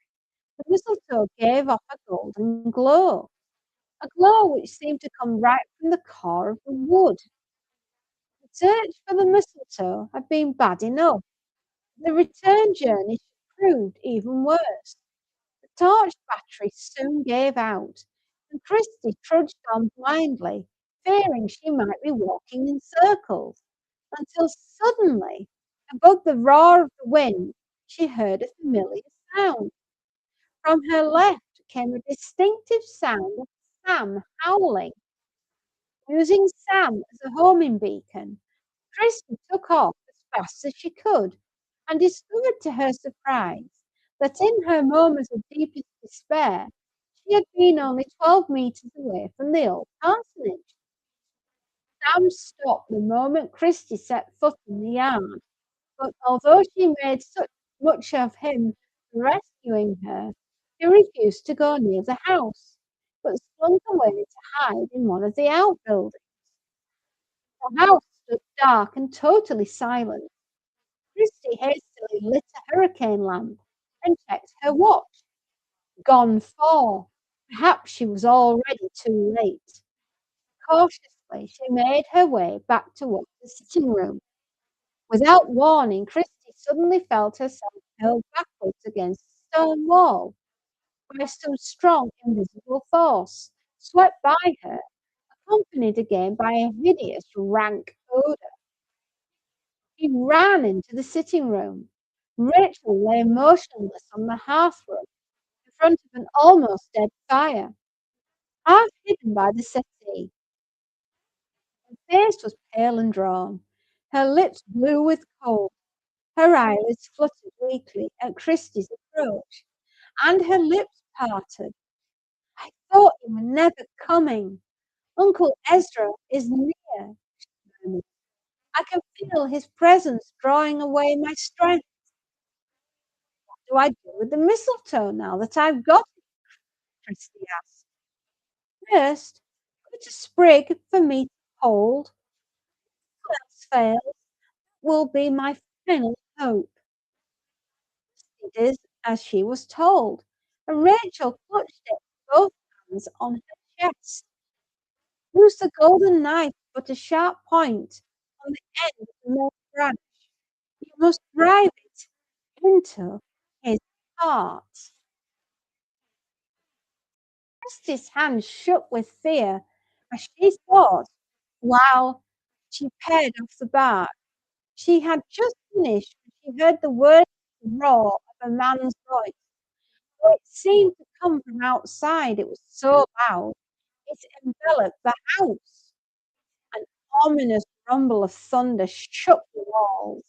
the mistletoe gave off a golden a glow which seemed to come right from the core of the wood. The search for the mistletoe had been bad enough. The return journey proved even worse. The torch battery soon gave out, and Christie trudged on blindly, fearing she might be walking in circles, until suddenly, above the roar of the wind, she heard a familiar sound. From her left came a distinctive sound of Sam howling. Using Sam as a homing beacon, Christie took off as fast as she could and discovered to her surprise that in her moment of deepest despair, she had been only 12 metres away from the old parsonage. Sam stopped the moment Christie set foot in the yard, but although she made such much of him for rescuing her, he refused to go near the house, but slunk away to hide in one of the outbuildings. The house stood dark and totally silent. Christie hastily lit a hurricane lamp and checked her watch. Gone 4. Perhaps she was already too late. Cautiously, she made her way back towards the sitting room. Without warning, Christie suddenly felt herself hurled backwards against the stone wall by some strong, invisible force, swept by her, accompanied again by a hideous, rank odour. He ran into the sitting room. Rachel lay motionless on the hearthrug in front of an almost dead fire, half hidden by the settee. Her face was pale and drawn, her lips blue with cold, her eyelids fluttered weakly at Christie's approach, and her lips parted. "I thought you were never coming. Uncle Ezra is near," she murmured. "I can feel his presence drawing away my strength. What do I do with the mistletoe now that I've got it?" Christie asked. "First, put a sprig for me to hold. If else fails, will be my final hope." She did as she was told, and Rachel clutched it with both hands on her chest. Use the golden knife but a sharp point on the end of the main branch. You must drive it into his heart. Christie's hand shook with fear as she thought, while she pared off the bark. She had just finished when she heard the word roar of a man's voice. Though it seemed to come from outside, it was so loud, It enveloped the house. An ominous rumble of thunder shook the walls,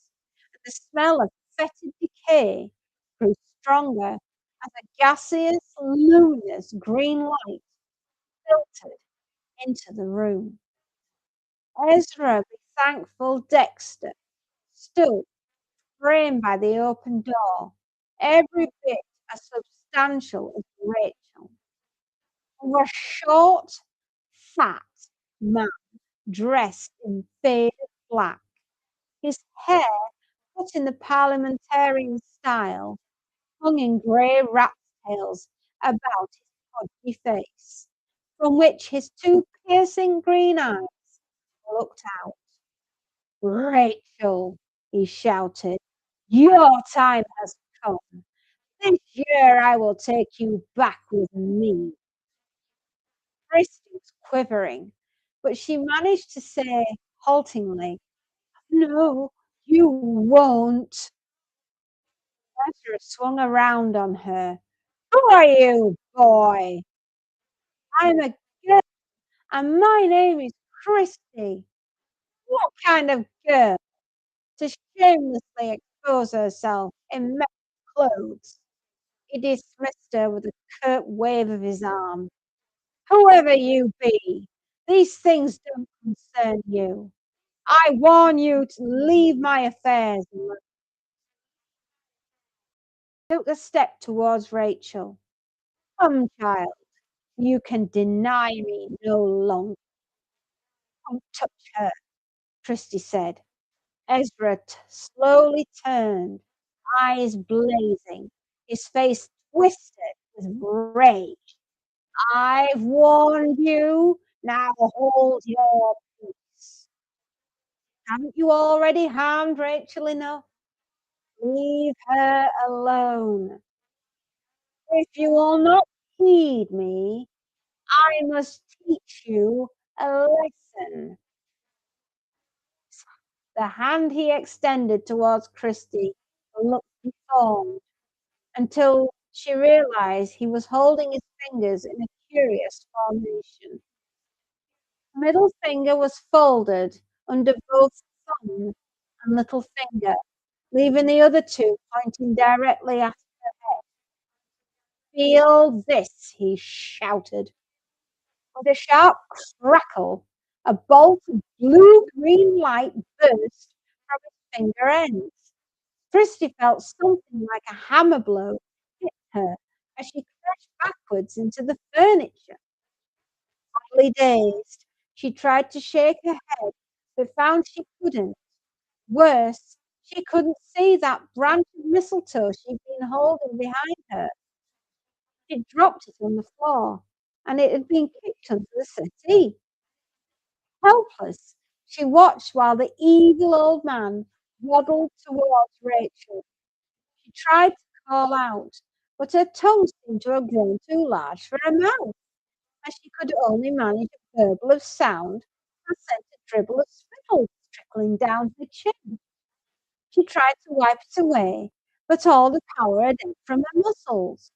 and the smell of fetid decay grew stronger as a gaseous, luminous green light filtered into the room. Ezra, the thankful Dexter, stood framed by the open door, every bit as substantial as Rachel. He was a short, fat man dressed in faded black, his hair, cut in the parliamentarian style, hung in grey rat's tails about his podgy face, from which his two piercing green eyes looked out. "Rachel," he shouted, "your time has come. This year I will take you back with me." Christy was quivering, but she managed to say haltingly, "No, you won't." Ezra swung around on her. "Who are you, boy?" "I'm a girl, and my name is Christy." "What kind of girl? To shamelessly expose herself in men's clothes." He dismissed her with a curt wave of his arm. "Whoever you be, these things don't concern you. I warn you to leave my affairs." And took a step towards Rachel. "Come, child, you can deny me no longer." "Don't touch her," Christy said. Ezra slowly turned, eyes blazing, his face twisted with rage. "I've warned you. Now hold your peace. Haven't you already harmed Rachel enough? Leave her alone. If you will not heed me, I must teach you a lesson." The hand he extended towards Christie looked deformed until she realized he was holding his fingers in a curious formation. The middle finger was folded under both thumb and little finger, leaving the other two pointing directly at her head. "Feel this," he shouted. With a sharp crackle, a bolt of blue-green light burst from his finger ends. Christie felt something like a hammer blow hit her as she crashed backwards into the furniture. Utterly dazed, she tried to shake her head, but found she couldn't. Worse, she couldn't see that branch of mistletoe she'd been holding behind her. She'd dropped it on the floor, and it had been kicked under the settee. Helpless, she watched while the evil old man waddled towards Rachel. She tried to call out, but her tongue seemed to have grown too large for her mouth, and she could only manage a burble of sound that sent a dribble of spittle trickling down her chin. She tried to wipe it away, but all the power had ebbed from her muscles.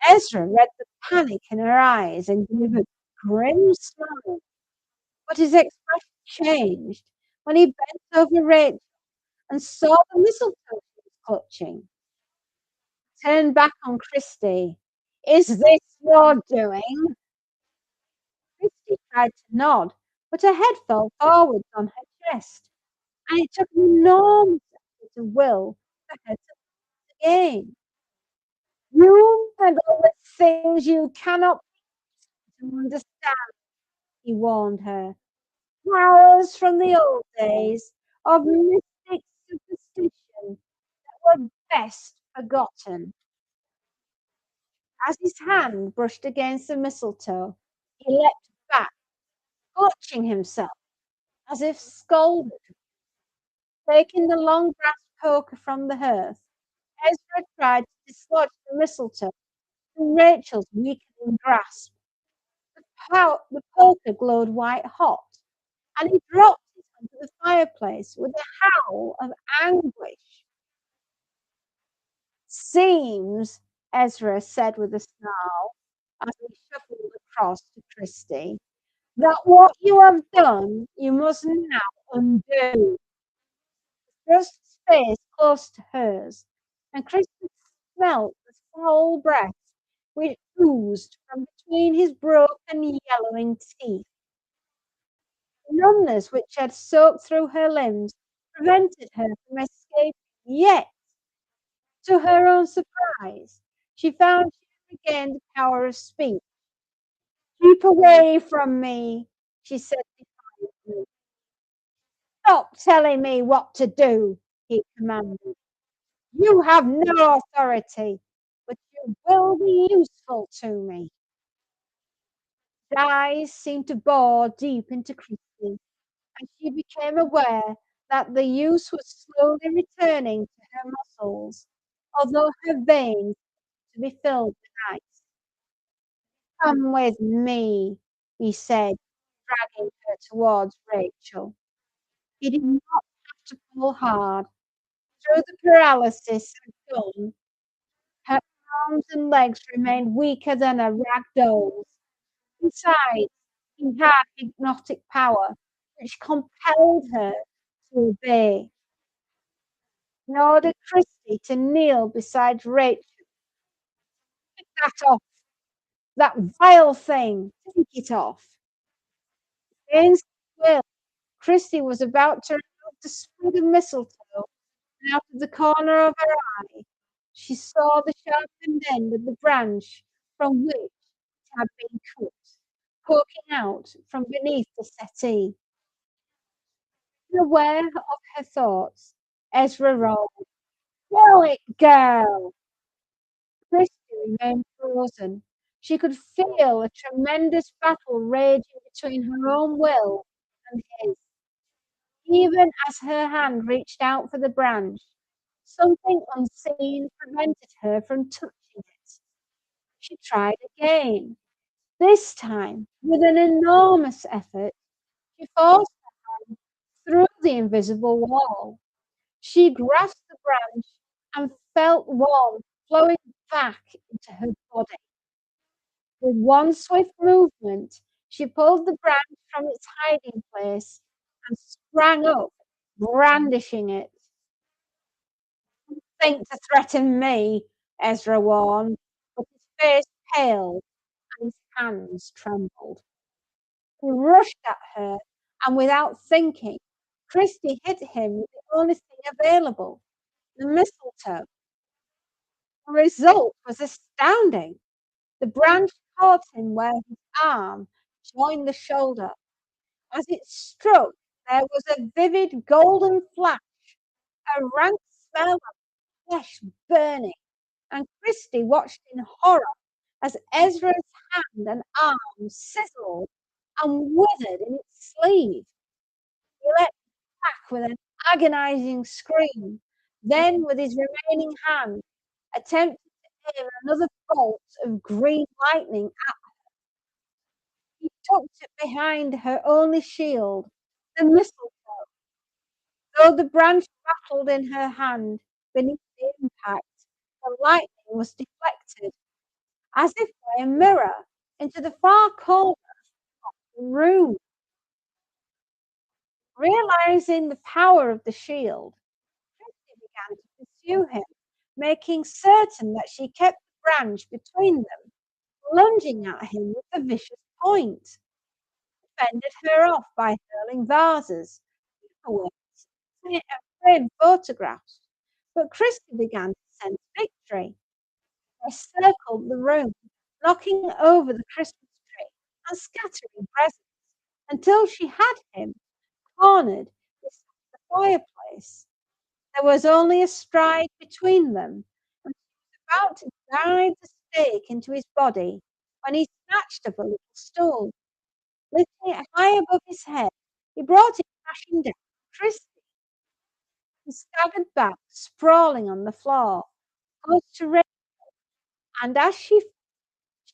Ezra read the panic in her eyes and gave a grim smile, but his expression changed when he bent over Rachel and saw the mistletoe she was clutching. Turned back on Christie. "Is this your doing?" Christie tried to nod, but her head fell forwards on her chest, and it took an enormous effort of will for her to laugh again. "You meddle with things you cannot understand," he warned her. "Powers from the old days of mystic superstition that were best forgotten." As his hand brushed against the mistletoe, he leapt back, clutching himself as if scalded. Taking the long brass poker from the hearth, Ezra tried to dislodge the mistletoe from Rachel's weakening grasp. The poker glowed white hot, and he dropped it onto the fireplace with a howl of anguish. "Seems," Ezra said with a snarl, as he shuffled across to Christie that what you have done, you must now undo. Just space close to hers, and Christie smelt the foul breath which oozed from between his broken, yellowing teeth. The numbness which had soaked through her limbs prevented her from escaping, yet, to her own surprise, she found she had regained the power of speech. "Keep away from me," she said defiantly. "Stop telling me what to do," he commanded. "You have no authority, but you will be useful to me." His eyes seemed to bore deep into Christie, and she became aware that the use was slowly returning to her muscles, although her veins to be filled with ice. "Come with me," he said, dragging her towards Rachel. He did not have to pull hard. Through the paralysis and gone, her arms and legs remained weaker than a rag doll's. Besides, he had hypnotic power, which compelled her to obey. He ordered Christie to kneel beside Rachel. "Take that off, that vile thing! Take it off!" Against his will, Christie was about to remove the sprig of mistletoe, and out of the corner of her eye she saw the sharpened end of the branch from which it had been cut, poking out from beneath the settee. Unaware of her thoughts, Ezra roared, "Do it, girl!" Christie remained frozen. She could feel a tremendous battle raging between her own will and his. Even as her hand reached out for the branch, something unseen prevented her from touching it. She tried again. This time, with an enormous effort, she forced her hand through the invisible wall. She grasped the branch and felt warmth flowing back into her body. With one swift movement, she pulled the branch from its hiding place and sprang up, brandishing it. "Think to threaten me," Ezra warned, but his face paled and his hands trembled. He rushed at her, and without thinking, Christie hit him with the only thing available, the mistletoe. The result was astounding. The branch caught him where his arm joined the shoulder. As it struck, there was a vivid golden flash, a rank smell of flesh burning, and Christie watched in horror as Ezra's hand and arm sizzled and withered in its sleeve. He let back with an agonizing scream, then, with his remaining hand, attempted to aim another bolt of green lightning at her. He tucked it behind her only shield, the mistletoe. Though the branch rattled in her hand beneath the impact, the lightning was deflected, as if by a mirror, into the far corner of the room. Realizing the power of the shield, Christie began to pursue him, making certain that she kept the branch between them, lunging at him with the vicious point. He fended her off by hurling vases, paperweights, and framed photographs, but Christie began to sense victory. They circled the room, knocking over the Christmas tree and scattering presents, until she had him cornered beside the fireplace. There was only a stride between them, and she was about to drive the stake into his body when he snatched up a little stool. Lifting it high above his head, he brought it crashing down on Christie. He staggered back, sprawling on the floor, close to Rachel, and as she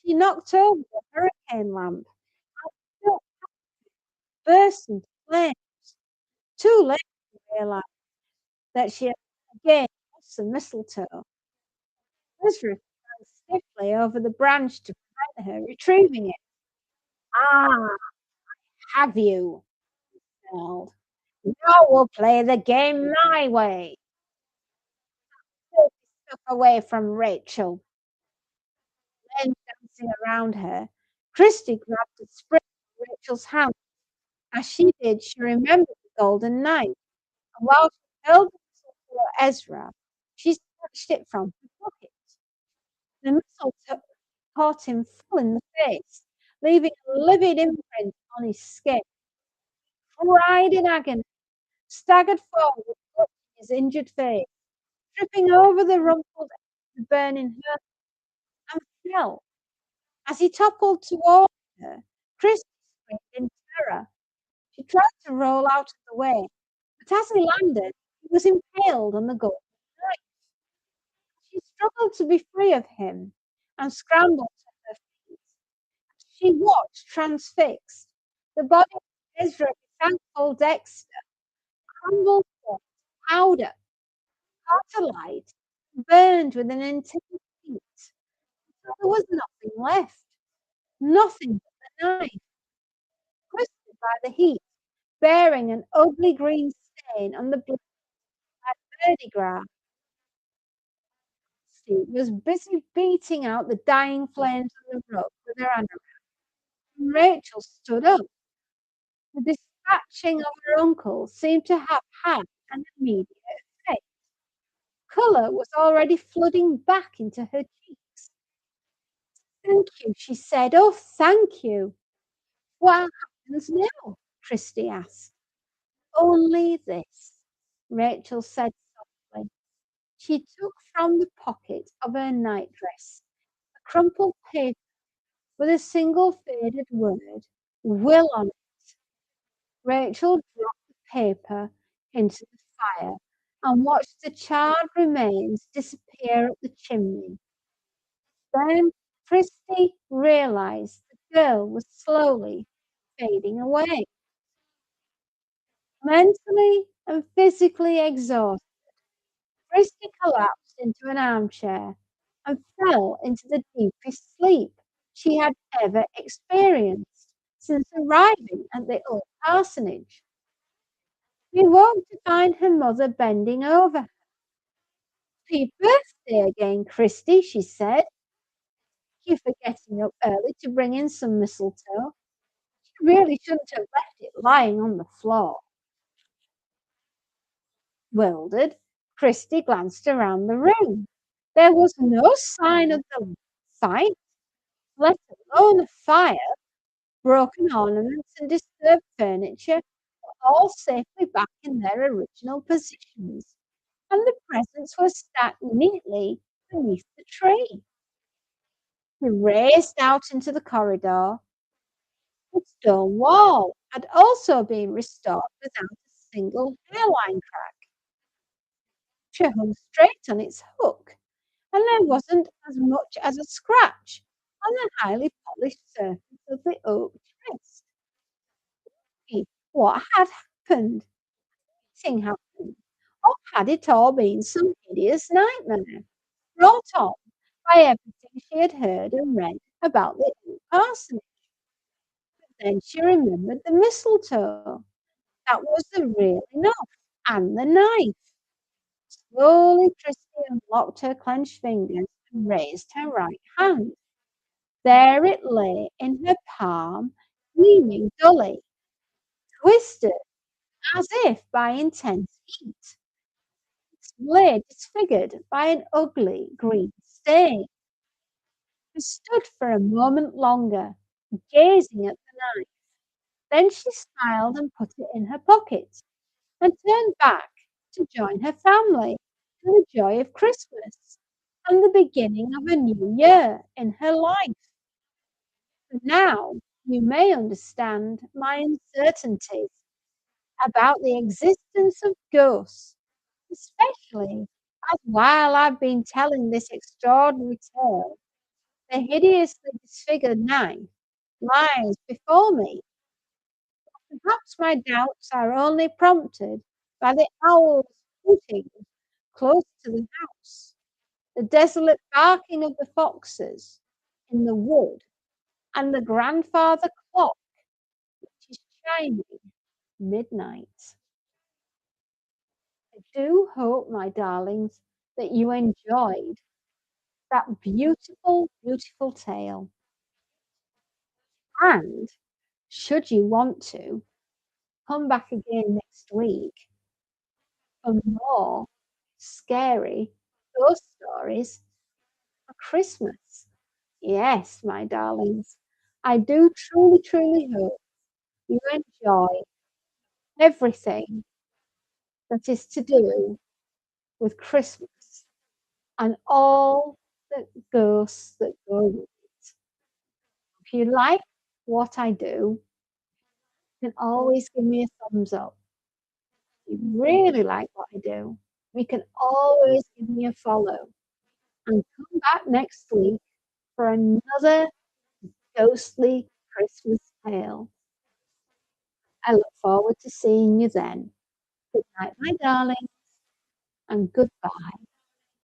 knocked over the hurricane lamp, and the silk burst into flames. Too late to realize that she had again lost the mistletoe. Ezra fell stiffly over the branch to prevent her retrieving it. "Ah, have you?" snarled. "Now we'll play the game my way." Take stuff away from Rachel. Then dancing around her, Christy grabbed a spring from Rachel's hand. As she did, she remembered the golden knife, and while she held the mistletoe for Ezra, she snatched it from her pocket. The mistletoe caught him full in the face, leaving a livid imprint on his skin. He cried in agony, staggered forward, clutching his injured face, tripping over the rumpled edge of the burning hearth, and fell. As he toppled toward her, Christie screamed in terror. She tried to roll out of the way, but as he landed, he was impaled on the golden knife. She struggled to be free of him and scrambled to her feet. She watched, transfixed, the body of Ezra's thankful Dexter crumble to powder, caught alight, burned with an intense heat. There was nothing left, nothing but the knife, twisted by the heat, bearing an ugly green stain on the blood like verdigris. She was busy beating out the dying flames on the rope with her anorak. Rachel stood up. The dispatching of her uncle seemed to have had an immediate effect. Colour was already flooding back into her cheeks. "Thank you," she said. "Oh, thank you." "What happens now?" Christie asked. "Only this," Rachel said softly. She took from the pocket of her nightdress a crumpled paper with a single faded word, "Will," on it. Rachel dropped the paper into the fire and watched the charred remains disappear up the chimney. Then Christie realized the girl was slowly fading away. Mentally and physically exhausted, Christie collapsed into an armchair and fell into the deepest sleep she had ever experienced since arriving at the old parsonage. She woke to find her mother bending over her. "Happy birthday again, Christie," she said. "Thank you for getting up early to bring in some mistletoe. You really shouldn't have left it lying on the floor." Bewildered, Christie glanced around the room. There was no sign of the fight, let alone a fire. Broken ornaments and disturbed furniture were all safely back in their original positions, and the presents were stacked neatly beneath the tree. He raced out into the corridor. The stone wall had also been restored without a single hairline crack. She hung straight on its hook, and there wasn't as much as a scratch on the highly polished surface of the oak chest. What had happened? Nothing happened. Or had it all been some hideous nightmare brought on by everything she had heard and read about the old parsonage? Then she remembered the mistletoe. That was the real enough, and the knife. Slowly, Christie unlocked her clenched fingers and raised her right hand. There it lay in her palm, gleaming dully, twisted as if by intense heat. Its blade disfigured by an ugly green stain. She stood for a moment longer, gazing at the knife. Then she smiled and put it in her pocket, and turned back to join her family in the joy of Christmas and the beginning of a new year in her life. And now you may understand my uncertainties about the existence of ghosts, especially as while I've been telling this extraordinary tale, the hideously disfigured knife lies before me. Perhaps my doubts are only prompted by the owl's hooting close to the house, the desolate barking of the foxes in the wood, and the grandfather clock, which is chiming midnight. I do hope, my darlings, that you enjoyed that beautiful, beautiful tale. And should you want to, come back again next week for more scary ghost stories for Christmas. Yes, my darlings, I do truly, truly hope you enjoy everything that is to do with Christmas and all the ghosts that go with it. If you like what I do, you can always give me a thumbs up. If you really like what I do, you can always give me a follow and come back next week for another ghostly Christmas tale. I look forward to seeing you then. Good night, my darling, and goodbye.